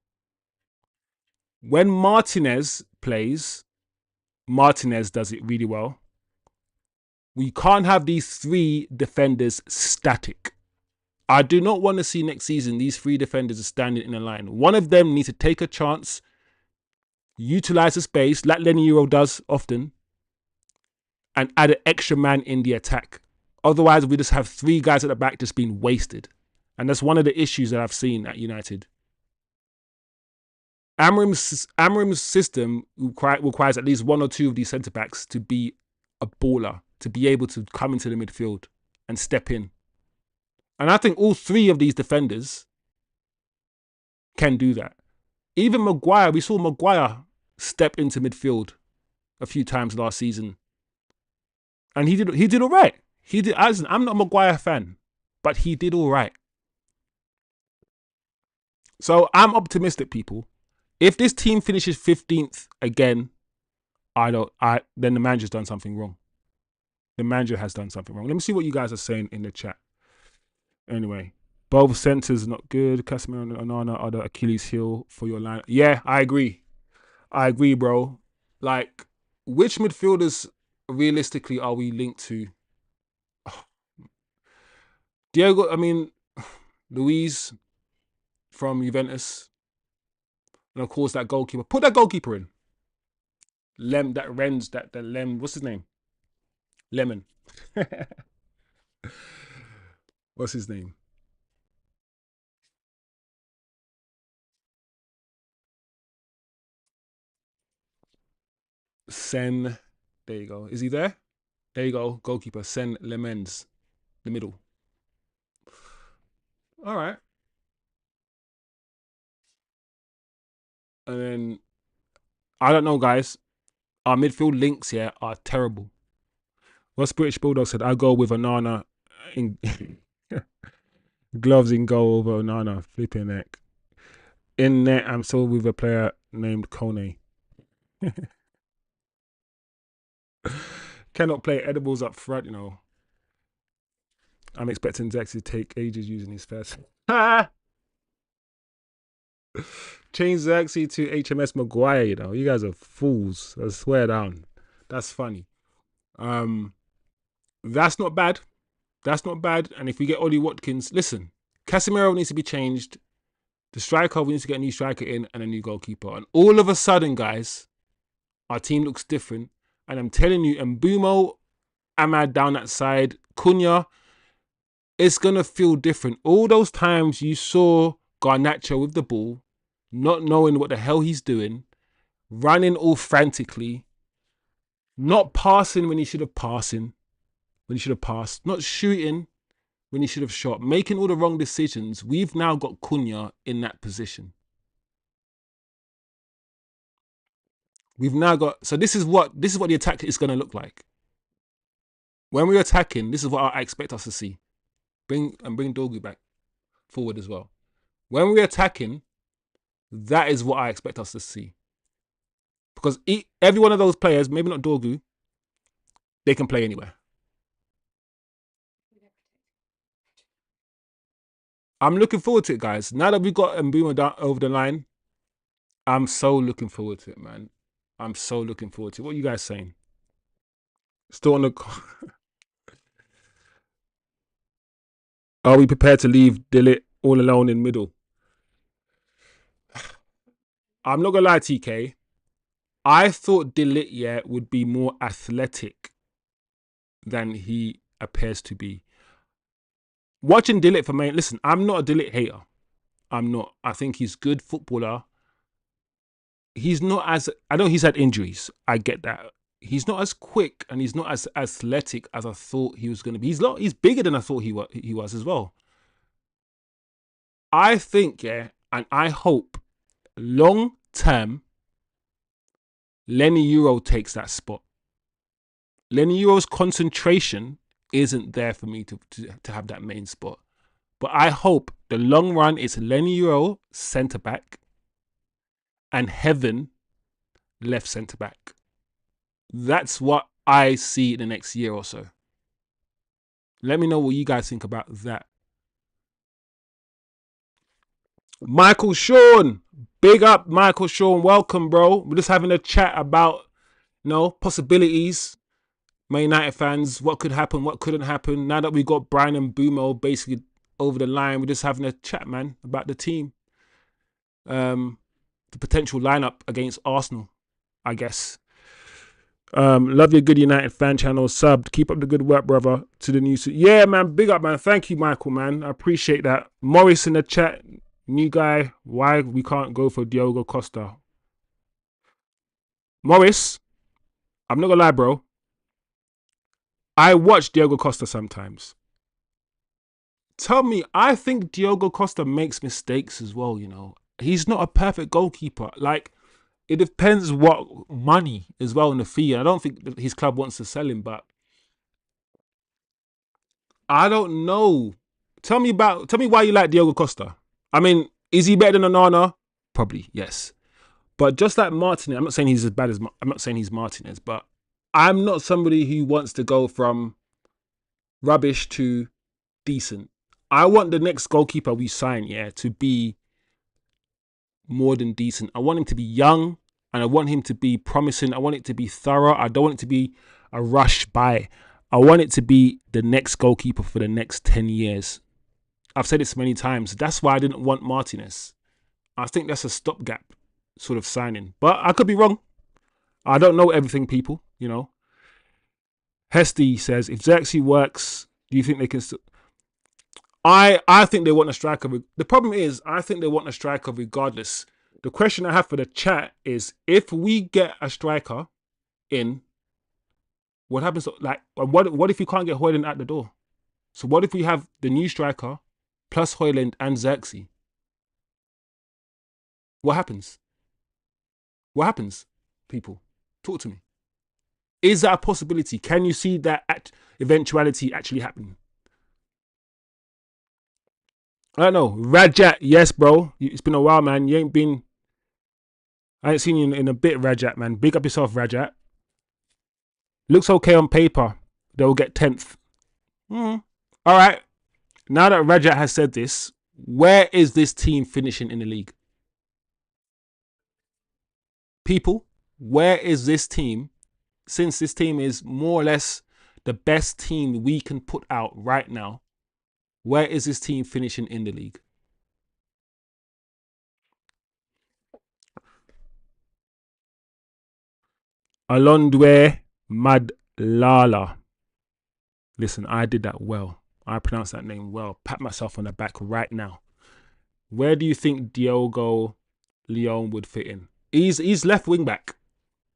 When Martinez plays, Martinez does it really well. We can't have these three defenders static. I do not want to see next season these three defenders are standing in a line. One of them needs to take a chance, utilize the space like Lenny Euro does often, and add an extra man in the attack. Otherwise, we just have three guys at the back just being wasted. And that's one of the issues that I've seen at United. Amorim's system requires at least one or two of these centre-backs to be a baller, to be able to come into the midfield and step in. And I think all three of these defenders can do that. Even Maguire, we saw Maguire step into midfield a few times last season. And he did all right. I'm not a Maguire fan, but he did all right. So I'm optimistic, people. If this team finishes 15th again, then the manager's done something wrong. The manager has done something wrong. Let me see what you guys are saying in the chat. Anyway, both centres not good. Casemiro and Onana are the Achilles heel for your line. Yeah, I agree. I agree, bro. Like, which midfielders realistically are we linked to? Luis from Juventus. And of course, that goalkeeper. Put that goalkeeper in. What's his name? Lemon. What's his name? Sen. There you go. Is he there? There you go. Goalkeeper. Sen Lemens. The middle. All right. And then, I don't know, guys. Our midfield links here are terrible. What's British Bulldog said? I go with Onana in gloves in goal over Onana. Flipping neck. In net, I'm still with a player named Kone. Cannot play edibles up front, you know. I'm expecting Zex to take ages using his first. Change Zaxi to HMS Maguire, you know. You guys are fools. I swear down. That's funny. That's not bad. That's not bad. And if we get Ollie Watkins, listen, Casemiro needs to be changed. The striker, we need to get a new striker in and a new goalkeeper. And all of a sudden, guys, our team looks different. And I'm telling you, Mbeumo, Ahmad down that side, Cunha, it's going to feel different. All those times you saw Garnacho with the ball, not knowing what the hell he's doing, running all frantically, not passing when he should have passed, not shooting when he should have shot, making all the wrong decisions. We've now got Cunha in that position. We've now got, so this is what the attack is going to look like. When we're attacking, this is what I expect us to see. Bring Dorgu back forward as well. When we're attacking, that is what I expect us to see. Because every one of those players, maybe not Dorgu, they can play anywhere. I'm looking forward to it, guys. Now that we've got Mbeumo down over the line, I'm so looking forward to it, man. I'm so looking forward to it. What are you guys saying? Still on the... Are we prepared to leave Dillit all alone in middle? I'm not going to lie, TK. I thought Dillit, would be more athletic than he appears to be. Watching Dillit for me, listen, I'm not a Dillit hater. I'm not. I think he's a good footballer. He's not as... I know he's had injuries. I get that. He's not as quick and he's not as athletic as I thought he was going to be. He's bigger than I thought he was as well. I think, and I hope, long term, Lenny Euro takes that spot. Lenny Euro's concentration isn't there for me to have that main spot. But I hope the long run is Lenny Euro centre-back and Heaven left centre-back. That's what I see in the next year or so. Let me know what you guys think about that. Michael Sean. Big up, Michael Sean. Welcome, bro. We're just having a chat about No, possibilities. Man United fans, what could happen, what couldn't happen. Now that we got Bryan Mbeumo basically over the line, we're just having a chat, man, about the team. The potential lineup against Arsenal, I guess. Love your good United fan channel subbed. Keep up the good work, brother. To the news. Yeah, man. Big up, man. Thank you, Michael, man. I appreciate that. Morris in the chat. New guy. Why we can't go for Diogo Costa? Morris, I'm not gonna lie, bro. I watch Diogo Costa sometimes. Tell me, I think Diogo Costa makes mistakes as well, you know. He's not a perfect goalkeeper. Like, it depends what money as well in the fee. I don't think his club wants to sell him, but I don't know. Tell me why you like Diogo Costa. I mean, is he better than Onana? Probably, yes. But just like Martinez, I'm not saying he's as bad as I'm not saying he's Martinez, but I'm not somebody who wants to go from rubbish to decent. I want the next goalkeeper we sign, yeah, to be more than decent. I want him to be young and I want him to be promising. I want it to be thorough. I don't want it to be a rush buy. I want it to be the next goalkeeper for the next 10 years. I've said this many times. That's why I didn't want Martinez. I think that's a stopgap sort of signing. But I could be wrong. I don't know everything, people, you know. Hesty says, if Xerxes works, do you think they can still... I think they want a striker. The problem is, I think they want a striker regardless. The question I have for the chat is, if we get a striker in, what happens? Like, what if you can't get Højlund at the door? So what if we have the new striker plus Højlund and Xerxes? What happens? What happens, people? Talk to me. Is that a possibility? Can you see that eventuality actually happening? I don't know. Rajat, yes, bro. It's been a while, man. I ain't seen you in a bit, Rajat, man. Big up yourself, Rajat. Looks okay on paper. They'll get 10th. All right. Now that Rajat has said this, where is this team finishing in the league? People, where is this team? Since this team is more or less the best team we can put out right now, where is this team finishing in the league? Alondwe Madlala. Listen, I did that well. I pronounced that name well. Pat myself on the back right now. Where do you think Diogo Leon would fit in? He's left wing back.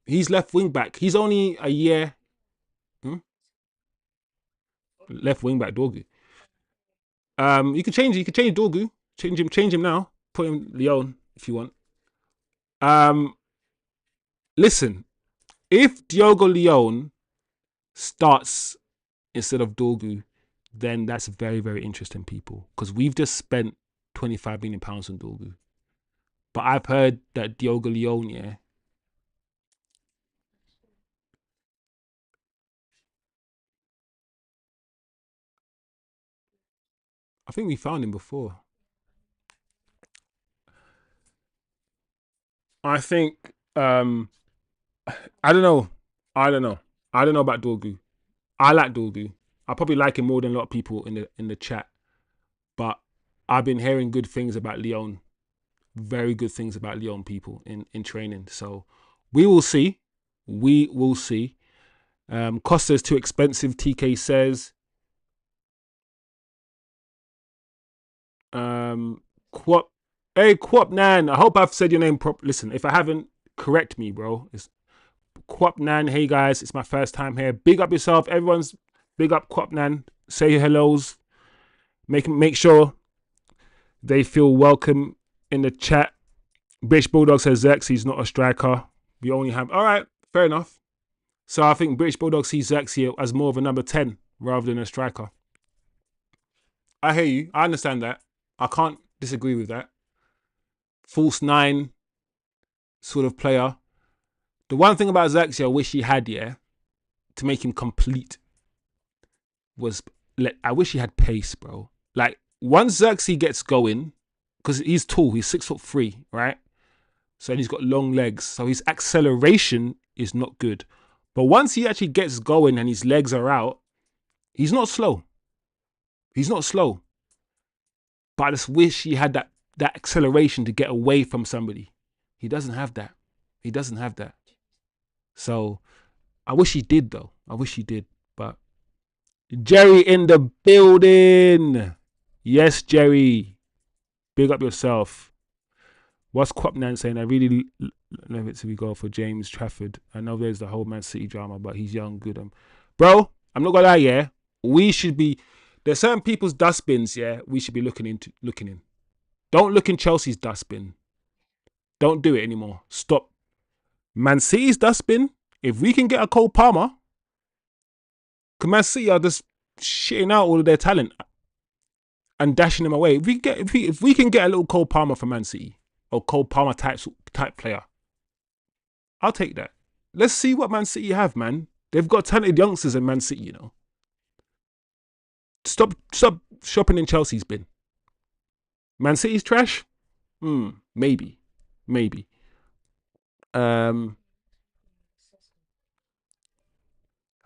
He's left wing back. He's only a year. Left wing back Dorgu. You can change Dorgu. Change him now. Put him Leon if you want. Listen, if Diogo Leon starts instead of Dorgu, then that's very, very interesting, people. Because we've just spent £25 million on Dorgu. But I've heard that Diogo Leon, yeah. I think we found him before. I think, I don't know. I don't know about Dorgu. I like Dorgu. I probably like him more than a lot of people in the chat. But I've been hearing good things about Leon. Very good things about Leon, people, in training. So we will see. We will see. Costa's too expensive, TK says. Quop. Hey, Quop Nan. I hope I've said your name properly. Listen, if I haven't, correct me, bro. It's Quop Nan. Hey, guys. It's my first time here. Big up yourself. Everyone's big up Quop Nan. Say your hellos. Make sure they feel welcome in the chat. British Bulldog says Xerxes not a striker. We only have... All right. Fair enough. So I think British Bulldog sees Xerxes as more of a number 10 rather than a striker. I hear you. I understand that. I can't disagree with that. False 9 sort of player. The one thing about Xerxes I wish he had, yeah, to make him complete was... I wish he had pace, bro. Like, once Xerxes gets going, because he's tall, he's 6'3", right? So he's got long legs. So his acceleration is not good. But once he actually gets going and his legs are out, he's not slow. He's not slow. But I just wish he had that acceleration to get away from somebody. He doesn't have that. He doesn't have that. So I wish he did, though. I wish he did. But Jerry in the building. Yes, Jerry. Big up yourself. What's Quapnan saying? I really love it till we go for James Trafford. I know there's the whole Man City drama, but he's young, good. Bro, I'm not gonna lie, yeah. We should be, there's certain people's dustbins, yeah, we should be looking in. Don't look in Chelsea's dustbin. Don't do it anymore. Stop. Man City's dustbin, if we can get a Cole Palmer, because Man City are just shitting out all of their talent and dashing them away. If we can get a little Cole Palmer from Man City, or Cole Palmer type player, I'll take that. Let's see what Man City have, man. They've got talented youngsters in Man City, you know. Stop shopping in Chelsea's bin. Man City's trash? Maybe.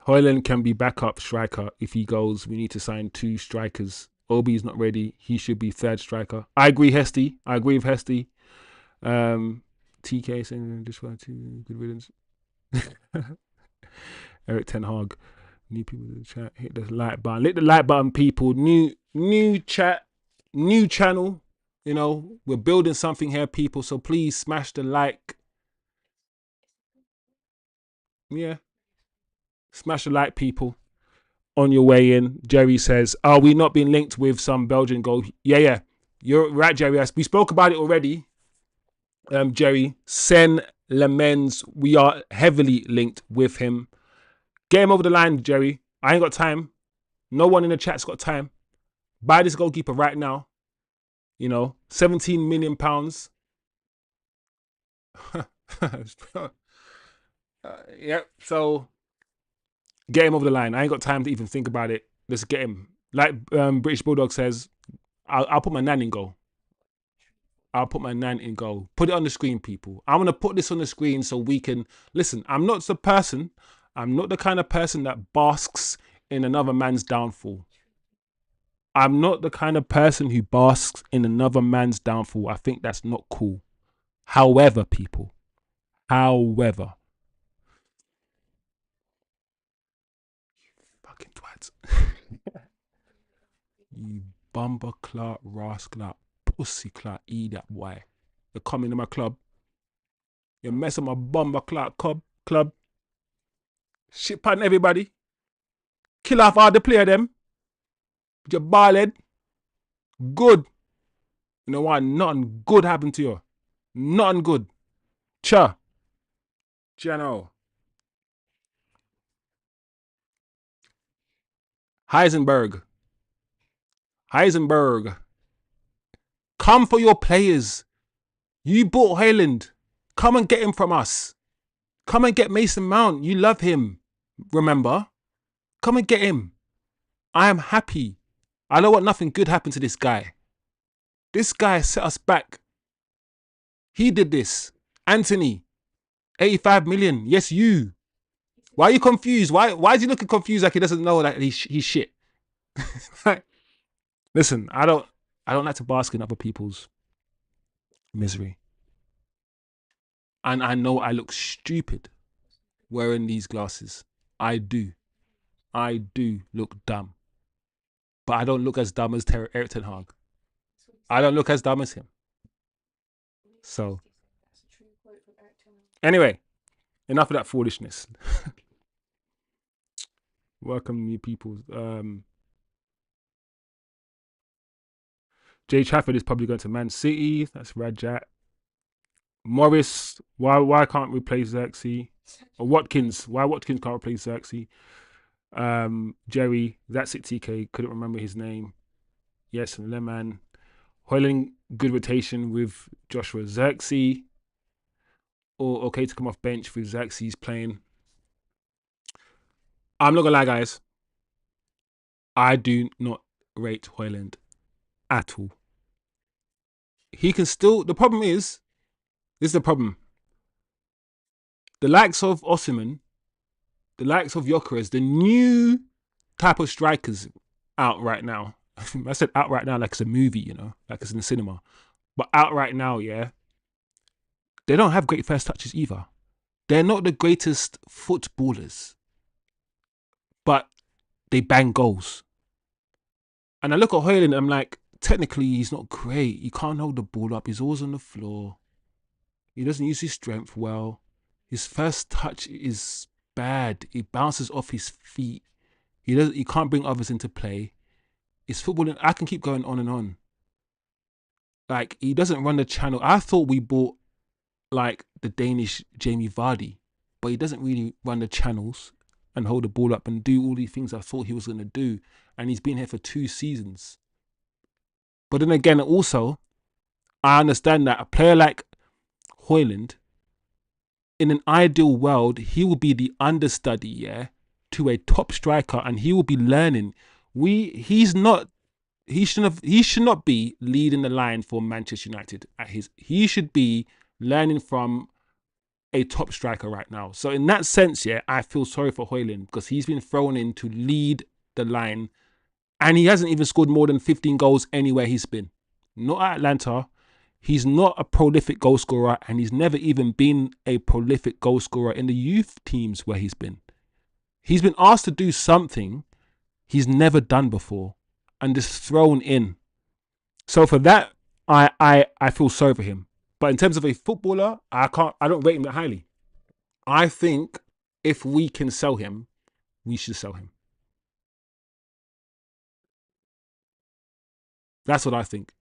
Højlund can be backup striker if he goes. We need to sign 2 strikers. Obi is not ready. He should be 3rd striker. I agree, Hesty. I agree with Hesty. TK saying this one too. Good riddance. Eric Ten Hag. New people in the chat. Hit the like button. Hit the like button, people. New chat. New channel. You know, we're building something here, people. So please smash the like. Yeah. Smash the like, people. On your way in, Jerry says, are we not being linked with some Belgian goal? Yeah. You're right, Jerry. We spoke about it already. Jerry, Sen Lemens, we are heavily linked with him. Get him over the line, Jerry. I ain't got time. No one in the chat's got time. Buy this goalkeeper right now. You know, £17 million. Yeah, so get him over the line. I ain't got time to even think about it. Let's get him. Like British Bulldog says, I'll put my nan in goal. Put it on the screen, people. I'm going to put this on the screen so we can listen. I'm not the kind of person that basks in another man's downfall. I'm not the kind of person who basks in another man's downfall. I think that's not cool. However, people, fucking twats. You bumper clot, rascal, pussy clot, eat that boy. You're coming to my club. You're messing my bumper clot club. Shit pan everybody. Kill off all the player them. Your ball head. Good. You know what? Nothing good happened to you. Nothing good. Cha. Chano. Heisenberg. Come for your players. You bought Højlund. Come and get him from us. Come and get Mason Mount. You love him. Remember? Come and get him. I am happy. I don't want nothing good happen to this guy. This guy set us back. He did this. Anthony. 85 million. Yes, you. Why are you confused? Why is he looking confused like he doesn't know that he's shit? Listen, I don't like to bask in other people's misery. And I know I look stupid wearing these glasses. I do look dumb. But I don't look as dumb as Eric Ten Hag. I don't look as dumb as him. So, anyway, enough of that foolishness. Welcome, new people. Jay Trafford is probably going to Man City. That's Rajat. Morris, why can't we play Xerxes? Or Watkins, why Watkins can't replace Xerxes? Jerry, that's it, TK. Couldn't remember his name. Yes, Lemon. Højlund, good rotation with Joshua Xerxes. Or okay to come off bench with Xerxes playing. I'm not gonna lie, guys. I do not rate Højlund at all. He can still. The problem is, this is the problem. The likes of Osimhen, the likes of Gyökeres, the new type of strikers out right now. I said out right now like it's a movie, like it's in the cinema. But out right now, yeah, they don't have great first touches either. They're not the greatest footballers, but they bang goals. And I look at Højlund, I'm like, technically he's not great. He can't hold the ball up. He's always on the floor. He doesn't use his strength well. His first touch is bad. It bounces off his feet. He can't bring others into play. It's footballing. I can keep going on and on. Like, he doesn't run the channel. I thought we bought like the Danish Jamie Vardy, but he doesn't really run the channels and hold the ball up and do all these things I thought he was going to do. And he's been here for 2 seasons. But then again, also, I understand that a player like Højlund, in an ideal world, he will be the understudy, yeah, to a top striker, and he will be learning. He should not be leading the line for Manchester United he should be learning from a top striker right now. So in that sense, yeah, I feel sorry for Højlund because he's been thrown in to lead the line, and he hasn't even scored more than 15 goals anywhere he's been. Not at Atlanta. He's not a prolific goal scorer, and he's never even been a prolific goal scorer in the youth teams where he's been. He's been asked to do something he's never done before and just thrown in. So for that, I feel sorry for him. But in terms of a footballer, I don't rate him that highly. I think if we can sell him, we should sell him. That's what I think.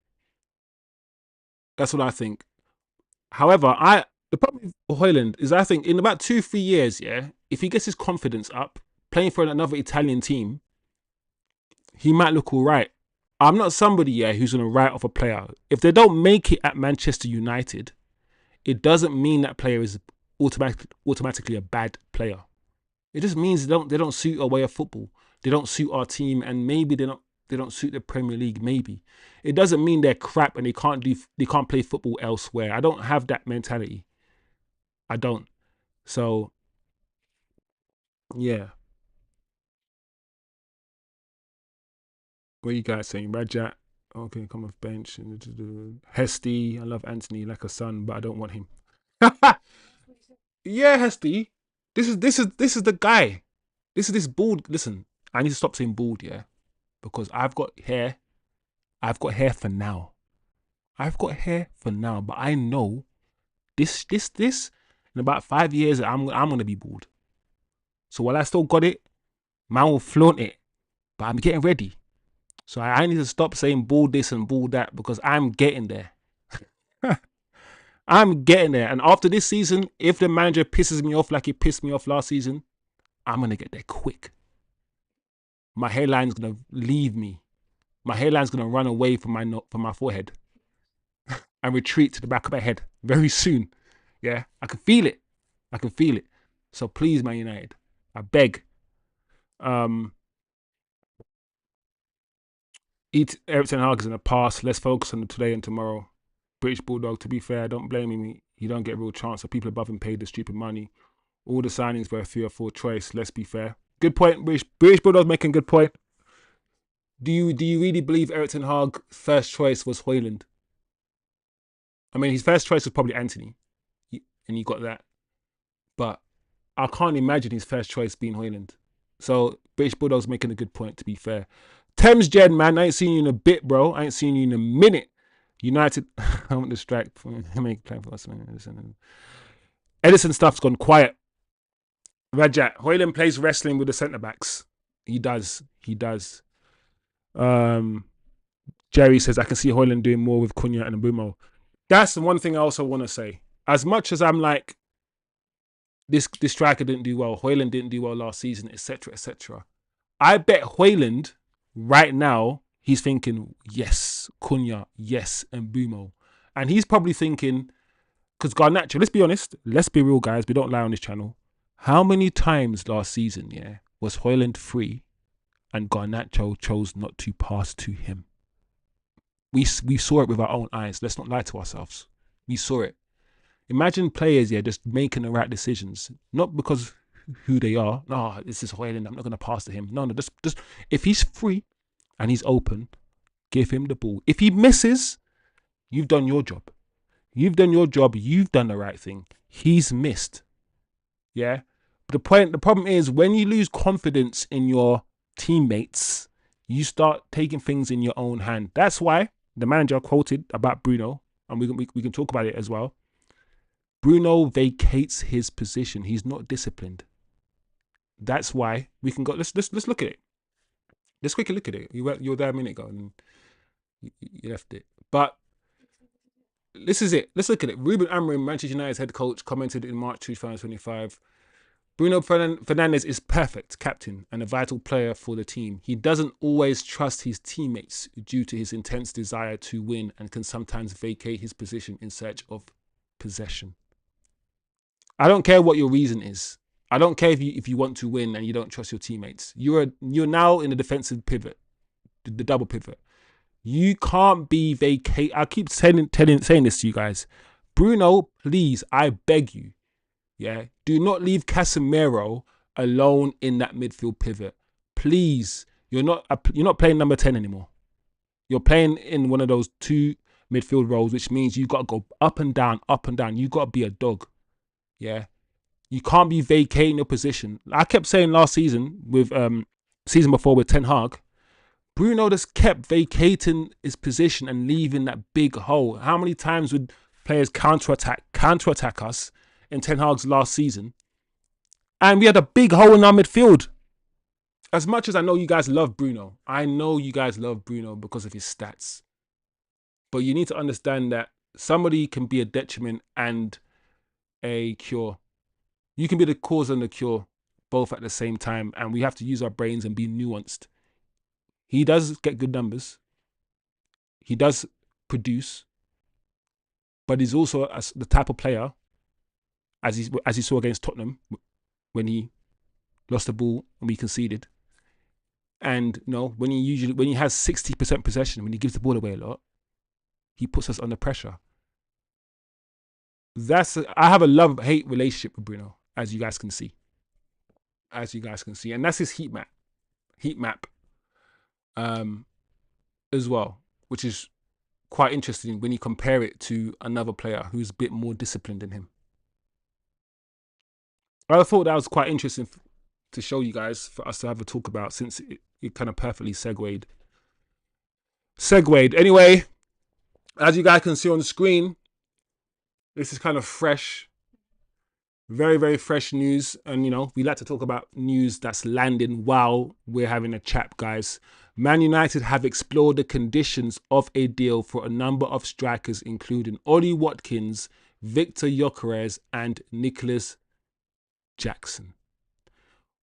That's what I think. However, the problem with Højlund is I think in about 2-3 years, yeah, if he gets his confidence up, playing for another Italian team, he might look all right. I'm not somebody, yeah, who's going to write off a player. If they don't make it at Manchester United, it doesn't mean that player is automatically a bad player. It just means they don't suit our way of football. They don't suit our team, and maybe they don't suit the Premier League. Maybe it doesn't mean they're crap and they can't play football elsewhere. I don't have that mentality. I don't. So yeah. What are you guys saying? Rajat, okay, come off bench. Hesty, I love Anthony like a son, but I don't want him. Yeah, Hesty. This is the guy. This is this bald. Listen, I need to stop saying bald, yeah, because I've got hair. I've got hair for now. I've got hair for now, but I know this. In about 5 years, I'm gonna be bald. So while I still got it, man will flaunt it. But I'm getting ready. So I need to stop saying ball this and ball that because I'm getting there. I'm getting there. And after this season, if the manager pisses me off like he pissed me off last season, I'm going to get there quick. My hairline's going to leave me. My hairline's going to run away from my forehead and retreat to the back of my head very soon. Yeah, I can feel it. I can feel it. So please, Man United, I beg. Eat Eric Ten Hag is in the past. Let's focus on the today and tomorrow. British Bulldog, to be fair, don't blame me. He don't get a real chance. So people above him paid the stupid money. All the signings were a 3 or 4 choice. Let's be fair. Good point. British Bulldog's making a good point. Do you really believe Eric Ten Hag first choice was Højlund? I mean, his first choice was probably Anthony, and you got that. But I can't imagine his first choice being Højlund. So British Bulldog's making a good point, to be fair. Thames Jen, man, I ain't seen you in a bit, bro. I ain't seen you in a minute. United, I want to strike. Make plan for us. Edison stuff's gone quiet. Rajat, Højlund plays wrestling with the centre backs. He does. Jerry says I can see Højlund doing more with Cunha and Mbeumo. That's the one thing I also want to say. As much as I'm like, this striker didn't do well, Højlund didn't do well last season, etc., etc. I bet Højlund right now, he's thinking, yes, Cunha, yes, and Mbeumo. And he's probably thinking, because Garnacho, let's be honest, let's be real, guys, we don't lie on this channel. How many times last season, yeah, was Højlund free and Garnacho chose not to pass to him? We saw it with our own eyes. Let's not lie to ourselves. We saw it. Imagine players, just making the right decisions, not because who they are. No, this is Hoyland. I'm not going to pass to him. No, just if he's free and he's open, give him the ball. If he misses, you've done your job. You've done your job. You've done the right thing. He's missed. Yeah. But the problem is when you lose confidence in your teammates, you start taking things in your own hand. That's why the manager quoted about Bruno, and we can talk about it as well. Bruno vacates his position. He's not disciplined. That's why we can go. Let's look at it. Let's quickly look at it. You were there a minute ago and you left it. But this is it. Let's look at it. Ruben Amorim, Manchester United's head coach, commented in March 2025. Bruno Fernandes is perfect captain and a vital player for the team. He doesn't always trust his teammates due to his intense desire to win and can sometimes vacate his position in search of possession. I don't care what your reason is. I don't care if you want to win and you don't trust your teammates. You're now in the defensive pivot, the double pivot. You can't be vacate. I keep saying this to you guys. Bruno, please, I beg you. Yeah, do not leave Casemiro alone in that midfield pivot. Please, you're not playing number 10 anymore. You're playing in one of those two midfield roles, which means you got to go up and down, up and down. You got to be a dog. Yeah, you can't be vacating your position. I kept saying last season with season before with Ten Hag, Bruno just kept vacating his position and leaving that big hole. How many times would players counterattack us in Ten Hag's last season? And we had a big hole in our midfield. As much as I know you guys love Bruno, I know you guys love Bruno because of his stats. But you need to understand that somebody can be a detriment and a cure. You can be the cause and the cure both at the same time, and we have to use our brains and be nuanced. He does get good numbers. He does produce, but he's also the type of player, as he saw against Tottenham, when he lost the ball and we conceded. And when he has 60% possession, when he gives the ball away a lot, he puts us under pressure. I have a love-hate relationship with Bruno, as you guys can see. And that's his heat map as well, which is quite interesting when you compare it to another player who's a bit more disciplined than him. I thought that was quite interesting to show you guys, for us to have a talk about, since it kind of perfectly segued. Anyway, as you guys can see on the screen, this is kind of fresh, very, very fresh news. And, we like to talk about news that's landing while we're having a chat, guys. Man United have explored the conditions of a deal for a number of strikers, including Ollie Watkins, Victor Gyökeres, and Nicholas Jackson.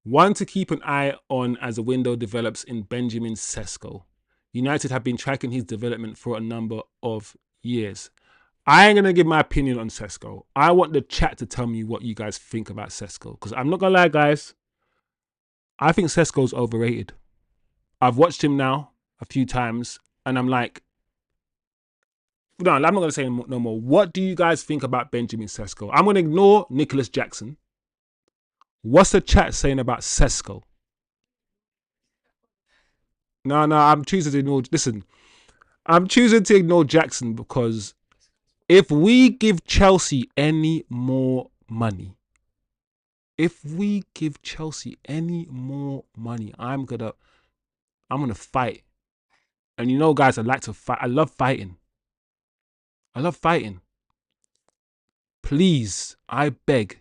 One to keep an eye on as the window develops in Benjamin Sesko. United have been tracking his development for a number of years. I ain't going to give my opinion on Sesko. I want the chat to tell me what you guys think about Sesko. Because I'm not going to lie, guys. I think Sesko's overrated. I've watched him now a few times, and I'm like, no, I'm not going to say no more. What do you guys think about Benjamin Sesko? I'm going to ignore Nicholas Jackson. What's the chat saying about Sesko? No, I'm choosing to ignore. Listen, I'm choosing to ignore Jackson because if we give Chelsea any more money, I'm gonna fight. And guys, I like to fight. I love fighting. Please, I beg.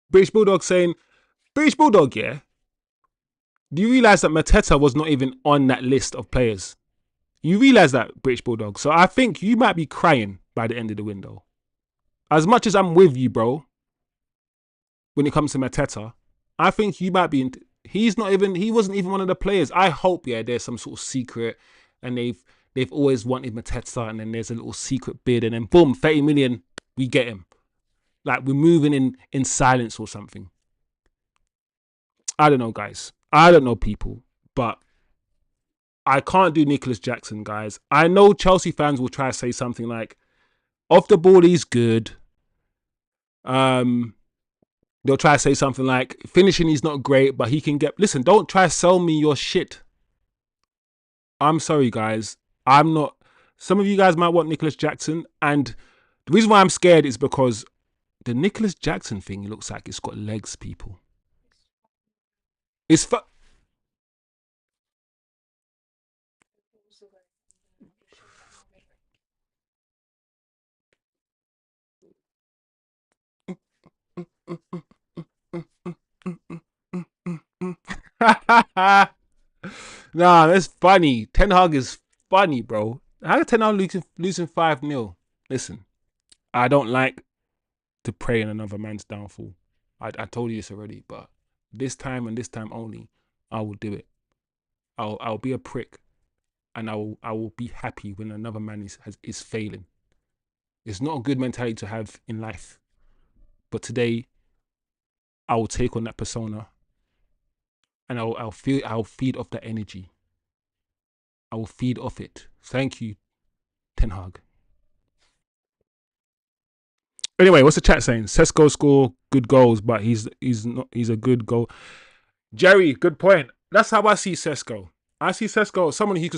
British Bulldog saying, British Bulldog, yeah? Do you realise that Mateta was not even on that list of players? You realise that, British Bulldog? So I think you might be crying by the end of the window. As much as I'm with you, bro, when it comes to Mateta, I think you might be... he wasn't even one of the players. I hope, there's some sort of secret and they've always wanted Mateta, and then there's a little secret bid, and then boom, 30 million, we get him. Like, we're moving in silence or something. I don't know, guys. I don't know, people. But I can't do Nicholas Jackson, guys. I know Chelsea fans will try to say something like, off the ball, he's good. They'll try to say something like, finishing, he's not great, but he can get... Listen, don't try to sell me your shit. I'm sorry, guys. I'm not... Some of you guys might want Nicholas Jackson, and the reason why I'm scared is because the Nicholas Jackson thing looks like it's got legs, people. It's... Nah, that's funny. Ten Hag is funny, bro. How did Ten Hag losing 5-0? Listen, I don't like to pray in another man's downfall. I told you this already, but this time and this time only, I will do it. I'll be a prick, and I will be happy when another man is failing. It's not a good mentality to have in life. But today, I will take on that persona, and I'll feed off that energy. I will feed off it. Thank you, Ten Hag. Anyway, what's the chat saying? Sesko score good goals, but he's a good goal. Jerry, good point. That's how I see Sesko. I see Sesko as someone he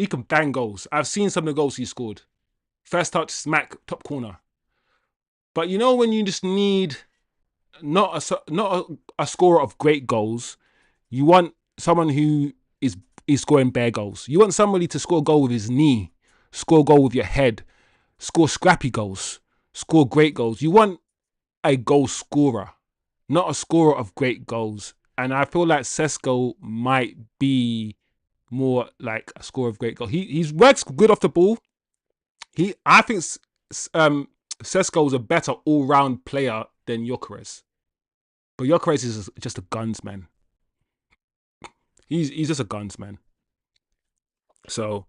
can bang goals. I've seen some of the goals he scored. First touch, smack, top corner. But you know when you just need not a scorer of great goals, you want someone who is scoring bare goals. You want somebody to score a goal with his knee, score a goal with your head, score scrappy goals, score great goals. You want a goal scorer, not a scorer of great goals. And I feel like Sesko might be more like a scorer of great goals. He works good off the ball. I think Sesko is a better all-round player than Gyökeres. But Gyökeres is just a guns man. He's just a guns man. So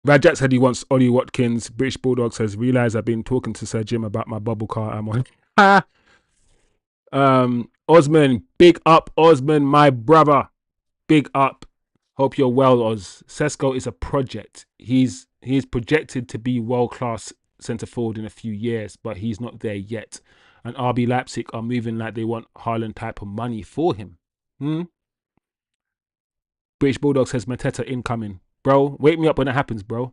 Rajat said he wants Ollie Watkins. British Bulldog says, realize I've been talking to Sir Jim about my bubble car I'm on. Osman, big up, Osman, my brother. Big up. Hope you're well, Oz. Sesko is a project. He's projected to be world-class centre forward in a few years, but he's not there yet. And RB Leipzig are moving like they want Haaland type of money for him. British Bulldog says Mateta incoming. Bro, wake me up when it happens, bro.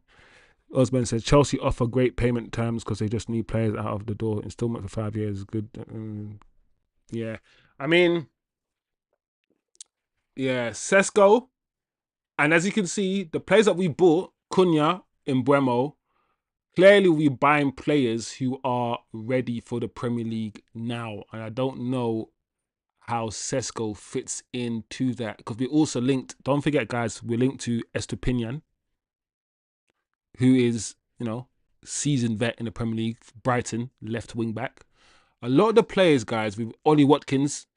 Osman says Chelsea offer great payment terms because they just need players out of the door. Installment for 5 years. Good. Yeah. I mean, yeah, Sesko. And as you can see, the players that we bought, Cunha, Mbeumo, clearly we're buying players who are ready for the Premier League now. And I don't know how Sesko fits into that, because we're also linked, don't forget guys, we're linked to Estupinian, who is, seasoned vet in the Premier League, Brighton, left wing back. A lot of the players, guys, with Ollie Watkins,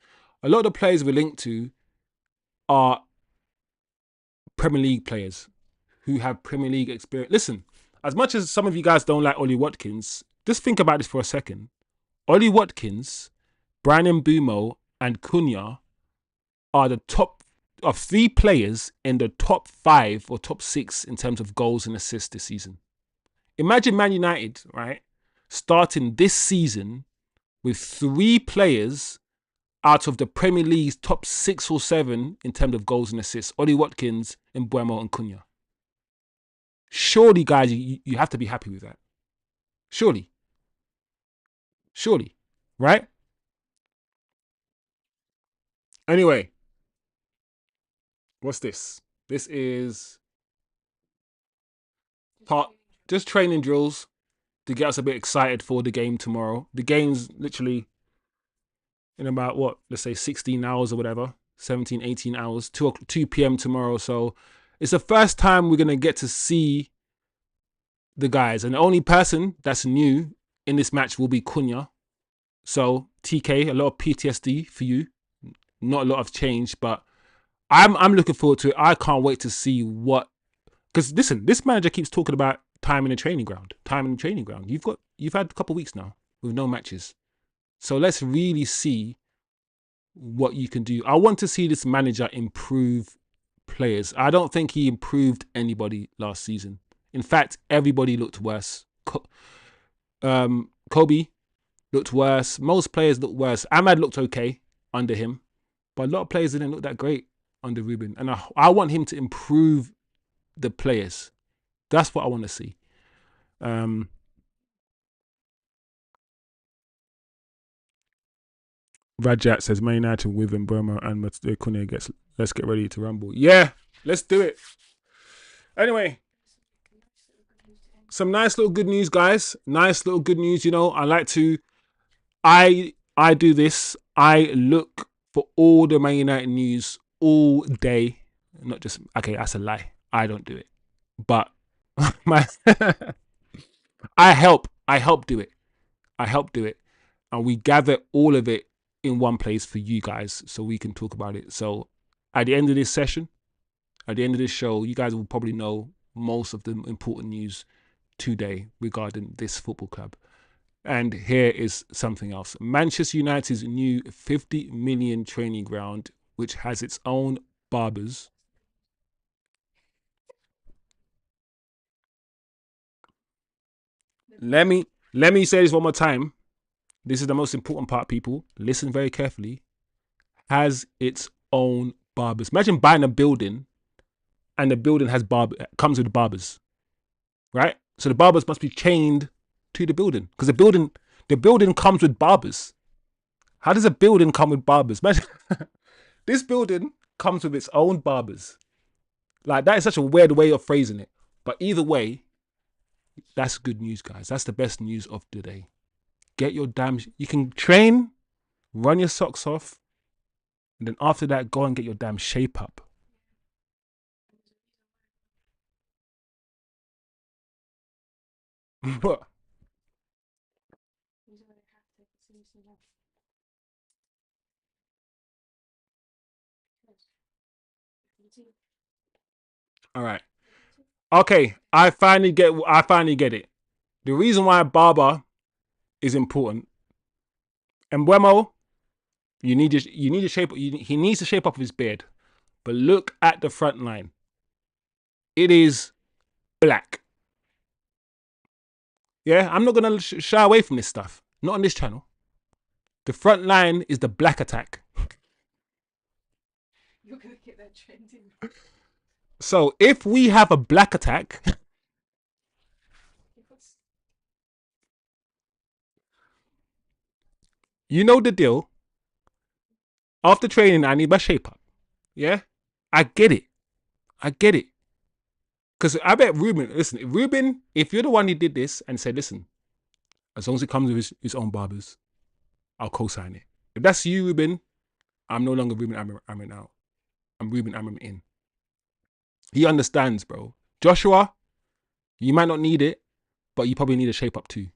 a lot of the players we're linked to are Premier League players who have Premier League experience. Listen, as much as some of you guys don't like Ollie Watkins, just think about this for a second. Ollie Watkins, Bryan Mbeumo, and Cunha are the top of 3 players in the top 5 or top 6 in terms of goals and assists this season. Imagine Man United, right, starting this season with 3 players out of the Premier League's top 6 or 7 in terms of goals and assists. Ollie Watkins, Mbeumo, and Cunha. Surely, guys, you have to be happy with that. Surely. Right? Anyway, what's this? This is just training drills to get us a bit excited for the game tomorrow. The game's literally in about, let's say 16 hours or whatever, 17, 18 hours, 2 p.m. tomorrow. So it's the first time we're going to get to see the guys. And the only person that's new in this match will be Cunha. So TK, a lot of PTSD for you. Not a lot of change, but I'm looking forward to it. I can't wait to see because listen, this manager keeps talking about time in the training ground. You've had a couple of weeks now with no matches. So let's really see what you can do. I want to see this manager improve players. I don't think he improved anybody last season. In fact, everybody looked worse. Kobe looked worse. Most players looked worse. Ahmad looked okay under him, but a lot of players didn't look that great under Ruben. And I want him to improve the players. That's what I want to see. Rajat says Man United with Mbeumo and Kune gets. Let's get ready to rumble. Yeah, let's do it. Anyway, some nice little good news, guys. Nice little good news. You know, I do this. I look for all the Man United news all day. Not just that's a lie. I don't do it, but I help do it. And we gather all of it in one place for you guys so we can talk about it. So at the end of this session, at the end of this show, you guys will probably know most of the important news today regarding this football club. And here is something else. Manchester United's new 50 million training ground, which has its own barbers. Let me say this one more time. This is the most important part, people. Listen very carefully. Has its own barbers. Imagine buying a building and the building comes with barbers. Right? So the barbers must be chained to the building because the building comes with barbers. How does a building come with barbers? Imagine this building comes with its own barbers. Like, that is such a weird way of phrasing it. But either way, that's good news, guys. That's the best news of the day. Get your you can train, run your socks off, and then after that, go and get your damn shape up. What? All right. Okay, I finally get it. The reason why barber is important. And Mbeumo, he needs to shape up his beard. But look at the front line. It is black. Yeah, I'm not going to shy away from this stuff. Not on this channel. The front line is the black attack. You're going to get that trending. So if we have a black attack, you know the deal. After training, I need my shape up. Yeah? I get it. Because I bet Ruben, if you're the one who did this and said, listen, as long as it comes with his own barbers, I'll co-sign it. If that's you, Ruben, I'm no longer Ruben Amorim out. I'm Ruben Amorim in. He understands, bro. Joshua, you might not need it, but you probably need a shape up too.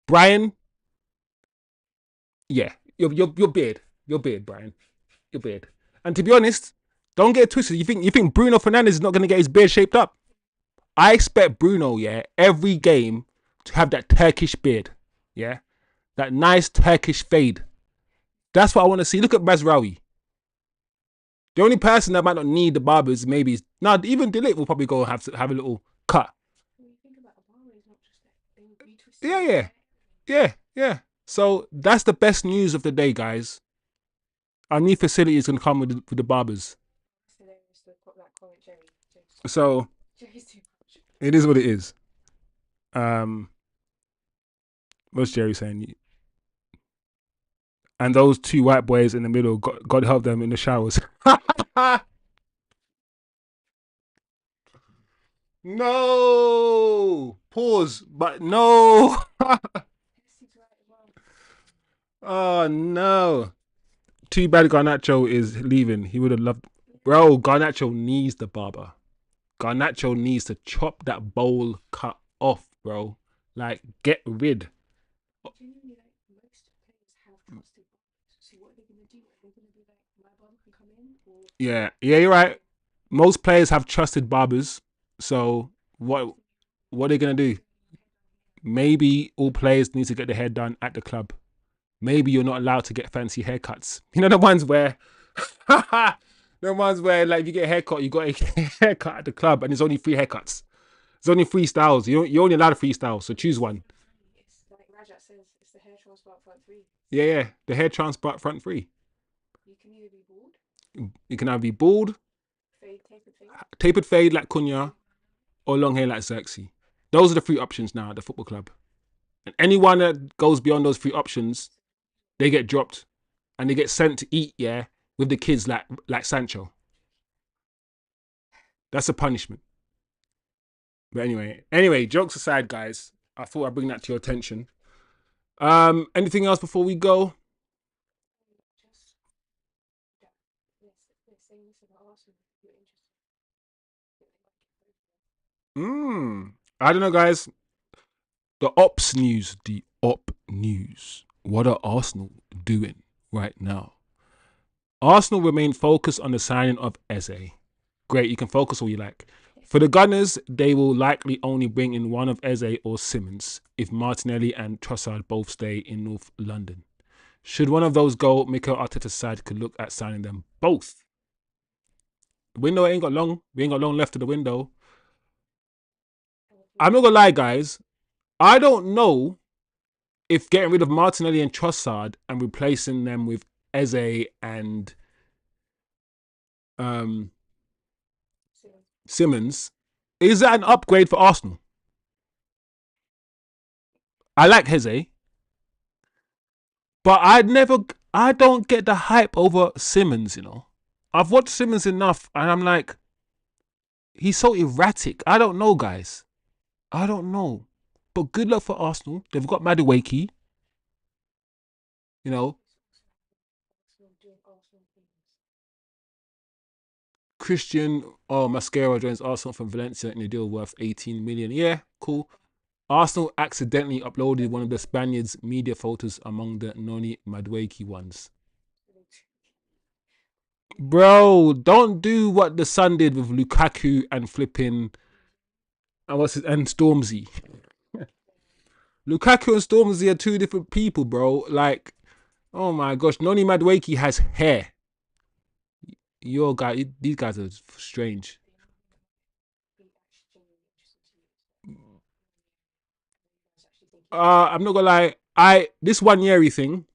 Bryan, yeah, your beard, Bryan, your beard. And to be honest, don't get it twisted. You think Bruno Fernandes is not going to get his beard shaped up? I expect Bruno, every game to have that Turkish beard, that nice Turkish fade. That's what I want to see. Look at Mazraoui. The only person that might not need the barbers maybe is even De Ligt will probably go have a little cut. Yeah. So that's the best news of the day, guys. Our new facility is going to come with the barbers. So it is what it is. What's Jerry saying? And those two white boys in the middle, God help them in the showers. No! Pause, but no! Oh, no. Too bad Garnacho is leaving. He would have loved... Bro, Garnacho needs the barber. Garnacho needs to chop that bowl cut off, bro. Like, get rid. Yeah, you're right. Most players have trusted barbers. So what are they gonna do? Maybe all players need to get their hair done at the club. Maybe you're not allowed to get fancy haircuts. You know, the ones where The ones where like if you get a haircut, you got a haircut at the club, and there's only 3 haircuts. There's only 3 styles. You're only allowed 3 styles, so choose one. It's like Rajat says, it's the hair transplant front three. Yeah, yeah. The hair transplant front three. You can either be bald, You can either be bald, fade, tapered fade. tapered fade like Cunha, or long hair like Xerxes. Those are the 3 options now at the football club. And anyone that goes beyond those 3 options, they get dropped and they get sent to eat, yeah, with the kids like Sancho. That's a punishment. But anyway, jokes aside, guys, I thought I'd bring that to your attention. Anything else before we go? Just they're saying this about Arsenal. If you're interested. I don't know, guys. The ops news, the op news. What are Arsenal doing right now? Arsenal remain focused on the signing of Eze. Great, you can focus all you like. For the Gunners, they will likely only bring in one of Eze or Simmons if Martinelli and Trossard both stay in North London. Should one of those go, Mikel Arteta's side could look at signing them both. The window ain't got long. We ain't got long left of the window. I'm not gonna lie, guys. I don't know if getting rid of Martinelli and Trossard and replacing them with Eze and Simmons, is that an upgrade for Arsenal? I like Eze, but I don't get the hype over Simmons, you know. I've watched Simmons enough and I'm like, he's so erratic. I don't know, guys. I don't know. But good luck for Arsenal. They've got Madueke. You know, Christian Mascara joins Arsenal from Valencia in a deal worth 18 million. Yeah, cool. Arsenal accidentally uploaded one of the Spaniards' media photos among the Noni Madueke ones. Bro, don't do what the Sun did with Lukaku and flipping and Stormzy. Lukaku and Stormzy are 2 different people, bro. Like, oh my gosh, Noni Madueke has hair. These guys are strange. I'm not gonna lie. This one yeary thing,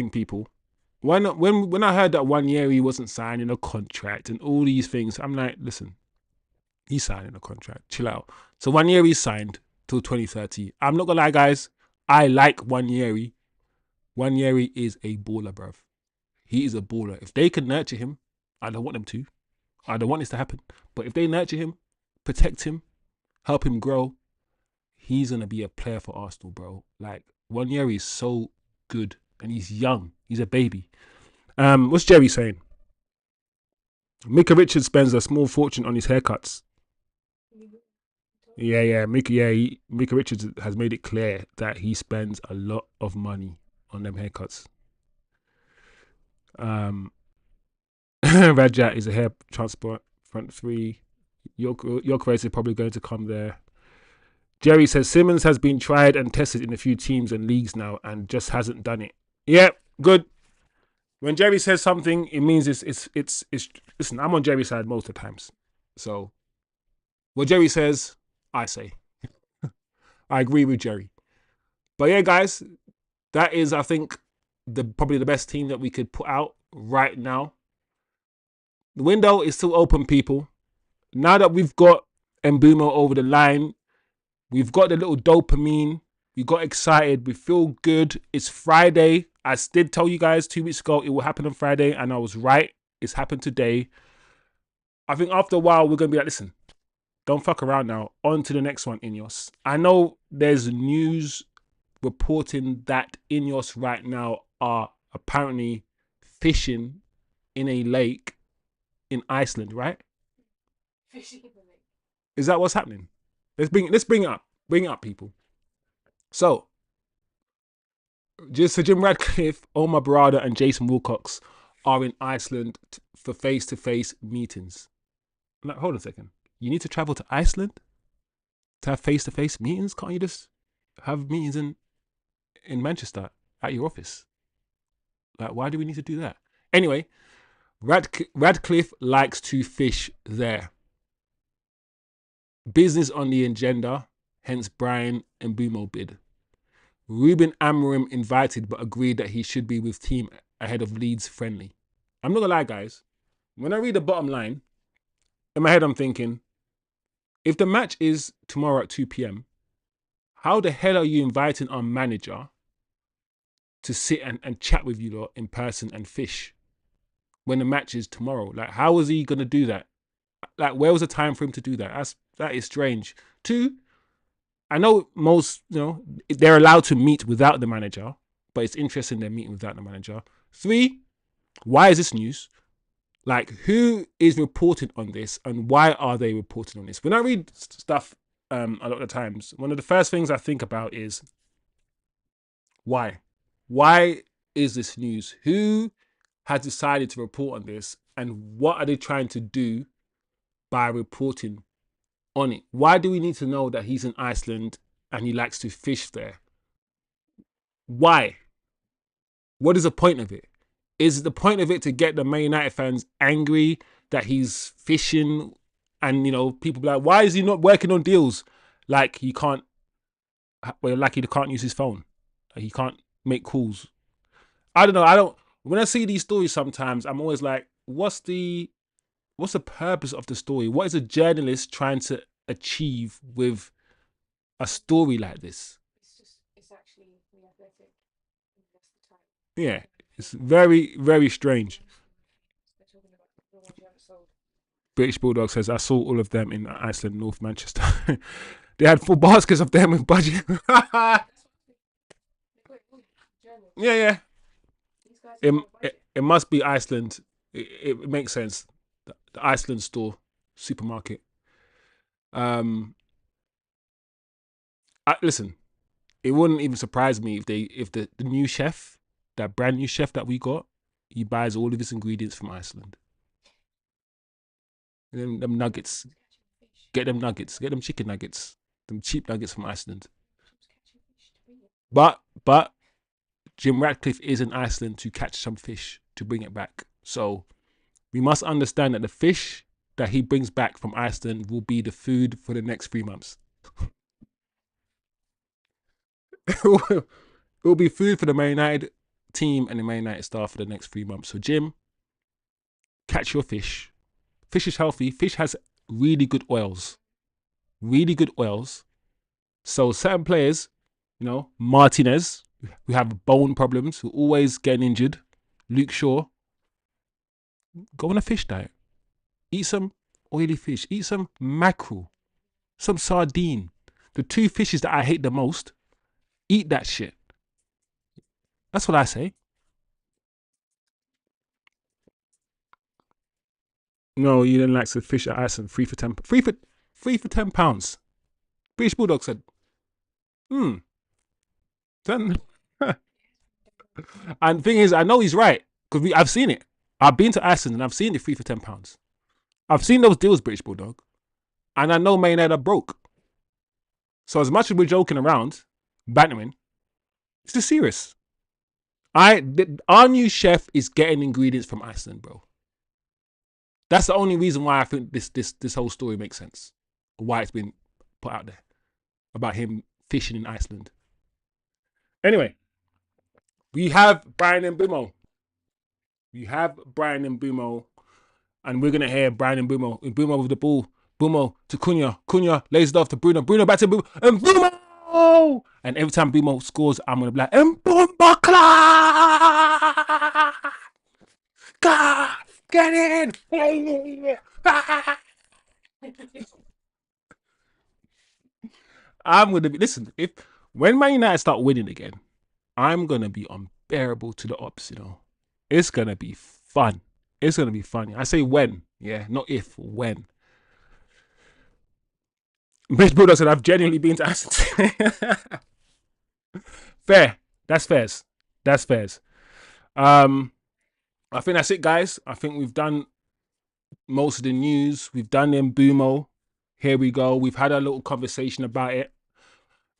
people. When I heard that 1 year wasn't signing a contract and all these things, I'm like, listen, he's signing a contract. Chill out. So 1 year he signed till 2030. I'm not gonna lie, guys. I like 1 year. 1 year is a baller, bruv. He is a baller. If they can nurture him, I don't want them to. I don't want this to happen. But if they nurture him, protect him, help him grow, he's gonna be a player for Arsenal, bro. Like 1 year is so good, and he's young. He's a baby. What's Jerry saying? Mika Richards spends a small fortune on his haircuts. Yeah. Mika Richards has made it clear that he spends a lot of money on them haircuts. Rajat is a hair transplant front three. Your is probably going to come there. Jerry says Simmons has been tried and tested in a few teams and leagues now and just hasn't done it. Yeah, good. When Jerry says something, it means it's listen, I'm on Jerry's side most of the times. So what Jerry says, I say. I agree with Jerry. But yeah, guys, that is, I think, probably the best team that we could put out right now. The window is still open, people. Now that we've got Mbeumo over the line, we've got the little dopamine. We got excited. We feel good. It's Friday. I did tell you guys 2 weeks ago it will happen on Friday, and I was right. It's happened today. I think after a while, we're going to be like, listen, don't fuck around now. On to the next one, Ineos. I know there's news reporting that Ineos right now are apparently fishing in a lake in Iceland, right? Fishing in the lake. Is that what's happening? Let's bring it up. Bring it up, people. So Jim Radcliffe, Omar Barada, and Jason Wilcox are in Iceland for face-to-face meetings. I'm like, hold on a second. You need to travel to Iceland to have face-to-face meetings? Can't you just have meetings in Manchester at your office? Like, why do we need to do that? Anyway, Radcliffe likes to fish there. Business on the agenda, hence Bryan Mbeumo bid. Ruben Amorim invited but agreed that he should be with team ahead of Leeds friendly. I'm not gonna lie, guys. When I read the bottom line, in my head I'm thinking, if the match is tomorrow at 2 p.m, how the hell are you inviting our manager to sit and chat with you lot in person and fish when the match is tomorrow? Like, how is he gonna do that? Like, where was the time for him to do that? That is strange. Two, I know most, they're allowed to meet without the manager, but it's interesting they're meeting without the manager. Three, why is this news? Like, who is reporting on this and why are they reporting on this? When I read stuff a lot of the times, one of the first things I think about is why? Why is this news? Who has decided to report on this and what are they trying to do by reporting on it? Why do we need to know that he's in Iceland and he likes to fish there? Why? What is the point of it? Is the point of it to get the Man United fans angry that he's fishing and, people be like, why is he not working on deals? Like he can't use his phone. Like he can't make calls. I don't know. When I see these stories sometimes, I'm always like, what's the purpose of the story? What is a journalist trying to achieve with a story like this? It's actually the Athletic. That's the type. Yeah, it's very, very strange. They're talking about the ones you haven't sold. British Bulldog says, I saw all of them in Iceland, North Manchester. They had 4 baskets of them in budget. Yeah. It must be Iceland. It makes sense. The Iceland store, supermarket. Listen, it wouldn't even surprise me if the new chef, that brand new chef that we got, he buys all of his ingredients from Iceland. And then them nuggets, get them chicken nuggets, them cheap nuggets from Iceland. But Jim Ratcliffe is in Iceland to catch some fish to bring it back. So we must understand that the fish that he brings back from Iceland will be the food for the next 3 months. It will be food for the Man United team and the Man United staff for the next 3 months. So Jim, catch your fish. Fish is healthy. Fish has really good oils. Really good oils. So certain players, Martinez, who have bone problems, who always getting injured, Luke Shaw, go on a fish diet. Eat some oily fish. Eat some mackerel, some sardine. The 2 fishes that I hate the most, eat that shit. That's what I say. No, you didn't like the fish at Iceland. 3 for 10. 3 for £10. British Bulldog said, 10. And the thing is, I know he's right because I've seen it. I've been to Iceland and I've seen the 3 for £10. I've seen those deals, British Bulldog, and I know Man United are broke. So as much as we're joking around, bantering, it's just serious. Our new chef is getting ingredients from Iceland, bro. That's the only reason why I think this whole story makes sense. Why it's been put out there about him fishing in Iceland. Anyway, we have Bryan Mbeumo. And we're gonna hear Bryan Mbeumo. Mbeumo with the ball. Mbeumo to Cunha. Cunha lays it off to Bruno. Bruno back to Mbeumo. And Mbeumo! And every time Mbeumo scores, I'm gonna be like, Mbeumo God, get in! I'm gonna be when Man United start winning again, I'm gonna be unbearable to the ops. It's gonna be fun. It's gonna be funny. I say when, yeah, not if. When. British Bulldog said, I've genuinely been to Aston. Fair. That's fairs. I think that's it, guys. I think we've done most of the news. We've done Mbeumo. Here we go. We've had a little conversation about it.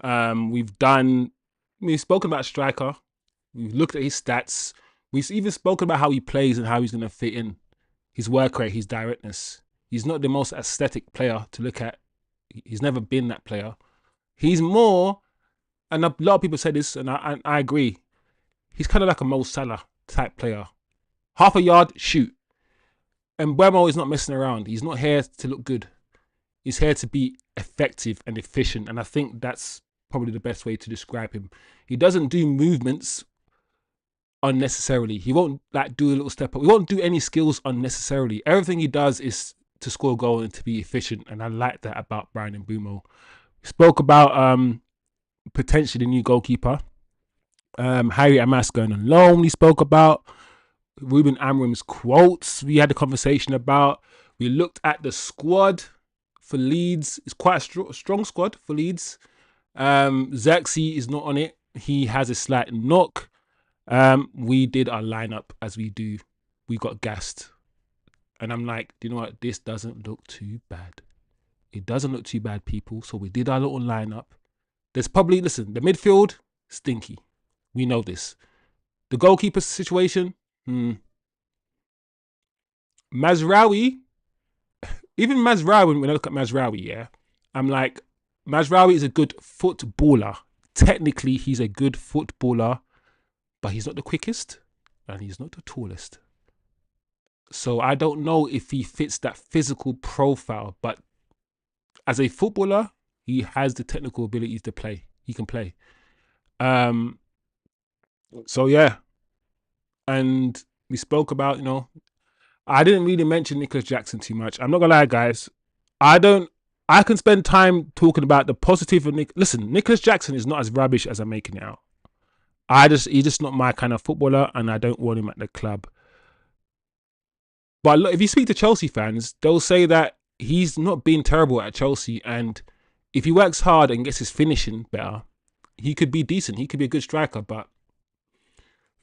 We've spoken about striker. We've looked at his stats. We've even spoken about how he plays and how he's going to fit in. his work rate, his directness. He's not the most aesthetic player to look at. He's never been that player. He's more, and a lot of people say this, and I agree. He's kind of like a Mo Salah type player. Half a yard, shoot. And Mbeumo is not messing around. He's not here to look good. He's here to be effective and efficient. And I think that's probably the best way to describe him. He doesn't do movements unnecessarily. He won't like do a little step up. He won't do any skills unnecessarily. Everything he does is to score a goal and to be efficient. And I like that about Bryan Mbeumo. We spoke about potentially the new goalkeeper. Harry Amas going on loan. We spoke about Ruben Amorim's quotes. We had a conversation about. We looked at the squad for Leeds. It's quite a strong squad for Leeds. Xerxes is not on it. He has a slight knock. We did our lineup as we do. We got gassed. And I'm like, do you know what? This doesn't look too bad. It doesn't look too bad, people. So we did our little lineup. There's probably, listen, the midfield, stinky. We know this. The goalkeeper situation, Mazraoui, even Mazraoui, when I look at Mazraoui, yeah, I'm like, Mazraoui is a good footballer. Technically, he's a good footballer, but he's not the quickest and he's not the tallest. So I don't know if he fits that physical profile, but as a footballer, he has the technical abilities to play. He can play. So yeah. And we spoke about, you know, I didn't really mention Nicholas Jackson too much. I'm not gonna lie, guys. I can spend time talking about the positive of Listen, Nicholas Jackson is not as rubbish as I'm making it out. He's just not my kind of footballer, and I don't want him at the club. But look, if you speak to Chelsea fans, they'll say that he's not been terrible at Chelsea, and if he works hard and gets his finishing better, he could be decent. He could be a good striker, but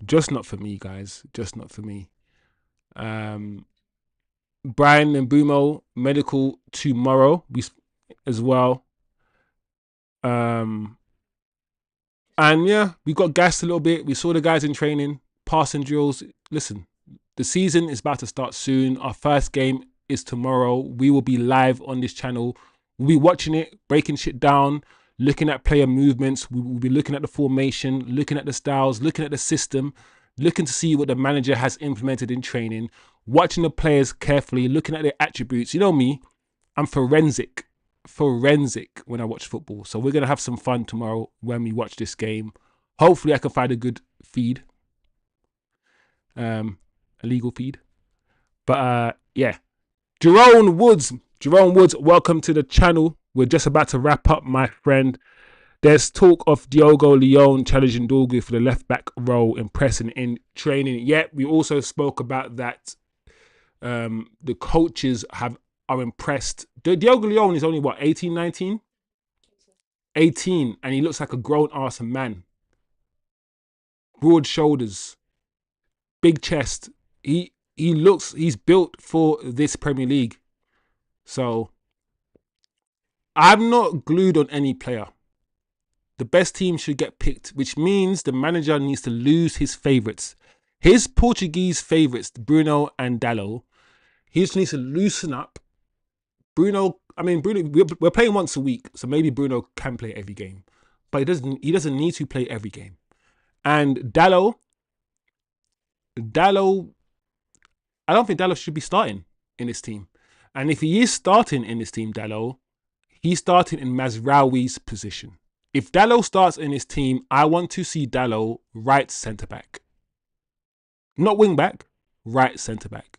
just not for me, guys. Just not for me. Bryan Mbeumo, medical tomorrow as well. And yeah, we got gassed a little bit. We saw the guys in training, passing drills. Listen, the season is about to start soon. Our first game is tomorrow. We will be live on this channel. We'll be watching it, breaking shit down, looking at player movements. We will be looking at the formation, looking at the styles, looking at the system, looking to see what the manager has implemented in training, watching the players carefully, looking at their attributes. You know me, I'm forensic when I watch football. So we're going to have some fun tomorrow when we watch this game. Hopefully I can find a good feed, a legal feed. But yeah, Jerome Woods, welcome to the channel. We're just about to wrap up, my friend. There's talk of Diogo Leon challenging Dorgu for the left back role, impressing in training. Yet we also spoke about that the coaches are impressed. Diogo Leon is only what, 18, 19? 18, and he looks like a grown-ass man. Broad shoulders, big chest. He's built for this Premier League. So I'm not glued on any player. The best team should get picked, which means the manager needs to lose his favourites. His Portuguese favourites, Bruno and Dalot, he just needs to loosen up. Bruno, we're playing once a week, so maybe Bruno can play every game. But he doesn't need to play every game. And Dalot, I don't think Dalot should be starting in this team. And if he is starting in this team, Dalot, he's starting in Mazraoui's position. If Dalot starts in his team, I want to see Dalot right centre-back. Not wing-back, right centre-back.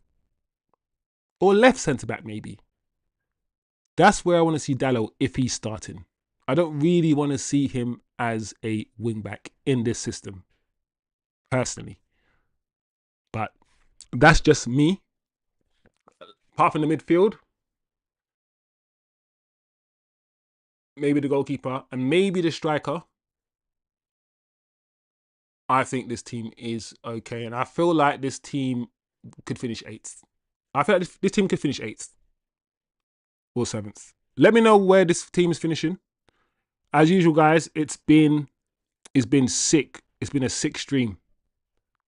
Or left centre-back, maybe. That's where I want to see Dalot if he's starting. I don't really want to see him as a wing-back in this system, personally. But that's just me. Apart from the midfield, maybe the goalkeeper, and maybe the striker, I think this team is okay. And I feel like this team could finish 8th. I feel like this team could finish 8th or 7th. Let me know where this team is finishing. As usual, guys, it's been sick. It's been a sick stream.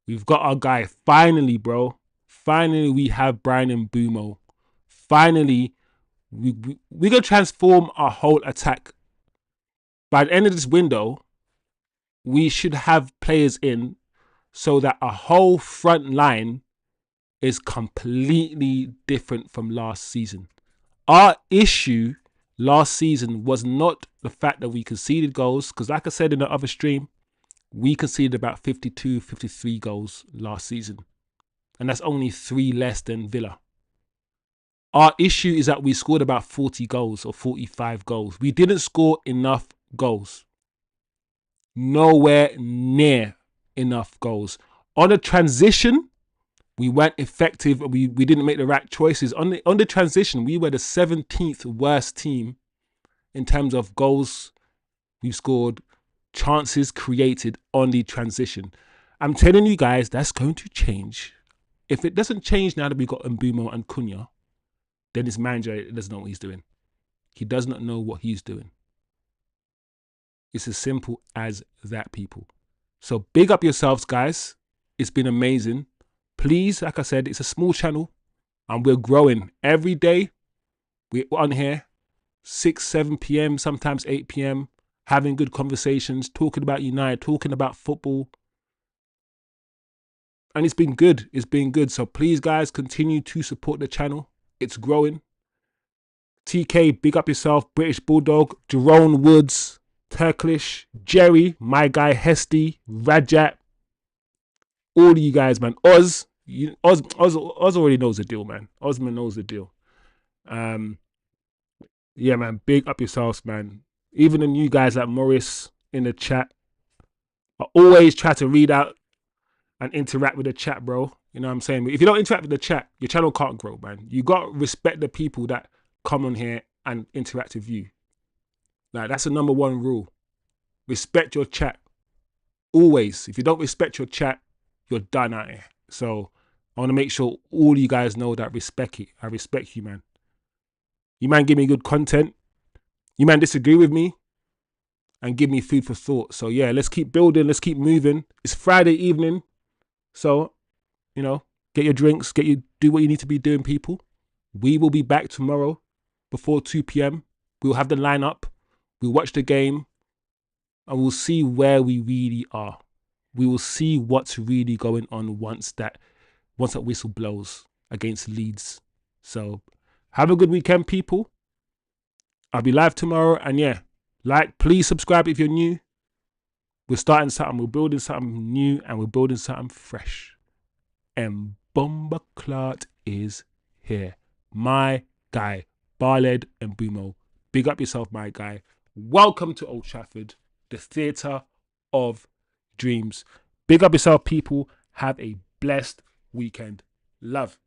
We've got our guy finally, bro. Finally, we have Bryan Mbeumo. Finally, we're going to transform our whole attack. By the end of this window, we should have players in so that our whole front line is completely different from last season. Our issue last season was not the fact that we conceded goals, because like I said in the other stream, we conceded about 52, 53 goals last season. And that's only 3 less than Villa. Our issue is that we scored about 40 goals or 45 goals. We didn't score enough goals. Nowhere near enough goals. On the transition, we weren't effective. We didn't make the right choices. On the transition, we were the 17th worst team in terms of goals we scored, chances created on the transition. I'm telling you guys, that's going to change. If it doesn't change now that we've got Mbeumo and Cunha, then this manager doesn't know what he's doing. He does not know what he's doing. It's as simple as that, people. So big up yourselves, guys. It's been amazing. Please, like I said, it's a small channel and we're growing. Every day we're on here, 6, 7 p.m., sometimes 8 p.m., having good conversations, talking about United, talking about football. And it's been good. It's been good. So please, guys, continue to support the channel. It's growing. TK, big up yourself. British Bulldog, Jerome Woods, Turkish, Jerry, my guy Hesty, Rajat, all of you guys, man. Oz already knows the deal, man. Osman knows the deal. Yeah, man, big up yourselves, man. Even the new guys like Morris in the chat. I always try to read out and interact with the chat, bro. You know what I'm saying? But if you don't interact with the chat, your channel can't grow, man. You got to respect the people that come on here and interact with you. Like, that's the #1 rule. Respect your chat. Always. If you don't respect your chat, you're done out here. So I want to make sure all you guys know that I respect it. I respect you, man. You man give me good content. You man disagree with me and give me food for thought. So yeah, let's keep building. Let's keep moving. It's Friday evening. So, you know, get your drinks, do what you need to be doing, people. We will be back tomorrow before 2 p.m. We'll have the lineup. We'll watch the game and we'll see where we really are. We will see what's really going on once that whistle blows against Leeds. So have a good weekend, people. I'll be live tomorrow. And yeah, please subscribe if you're new. We're starting something. We're building something new and we're building something fresh. And Bomba Clark is here. My guy, Bryan Mbeumo. Big up yourself, my guy. Welcome to Old Trafford, the theatre of dreams. Big up yourself, people. Have a blessed weekend. Love.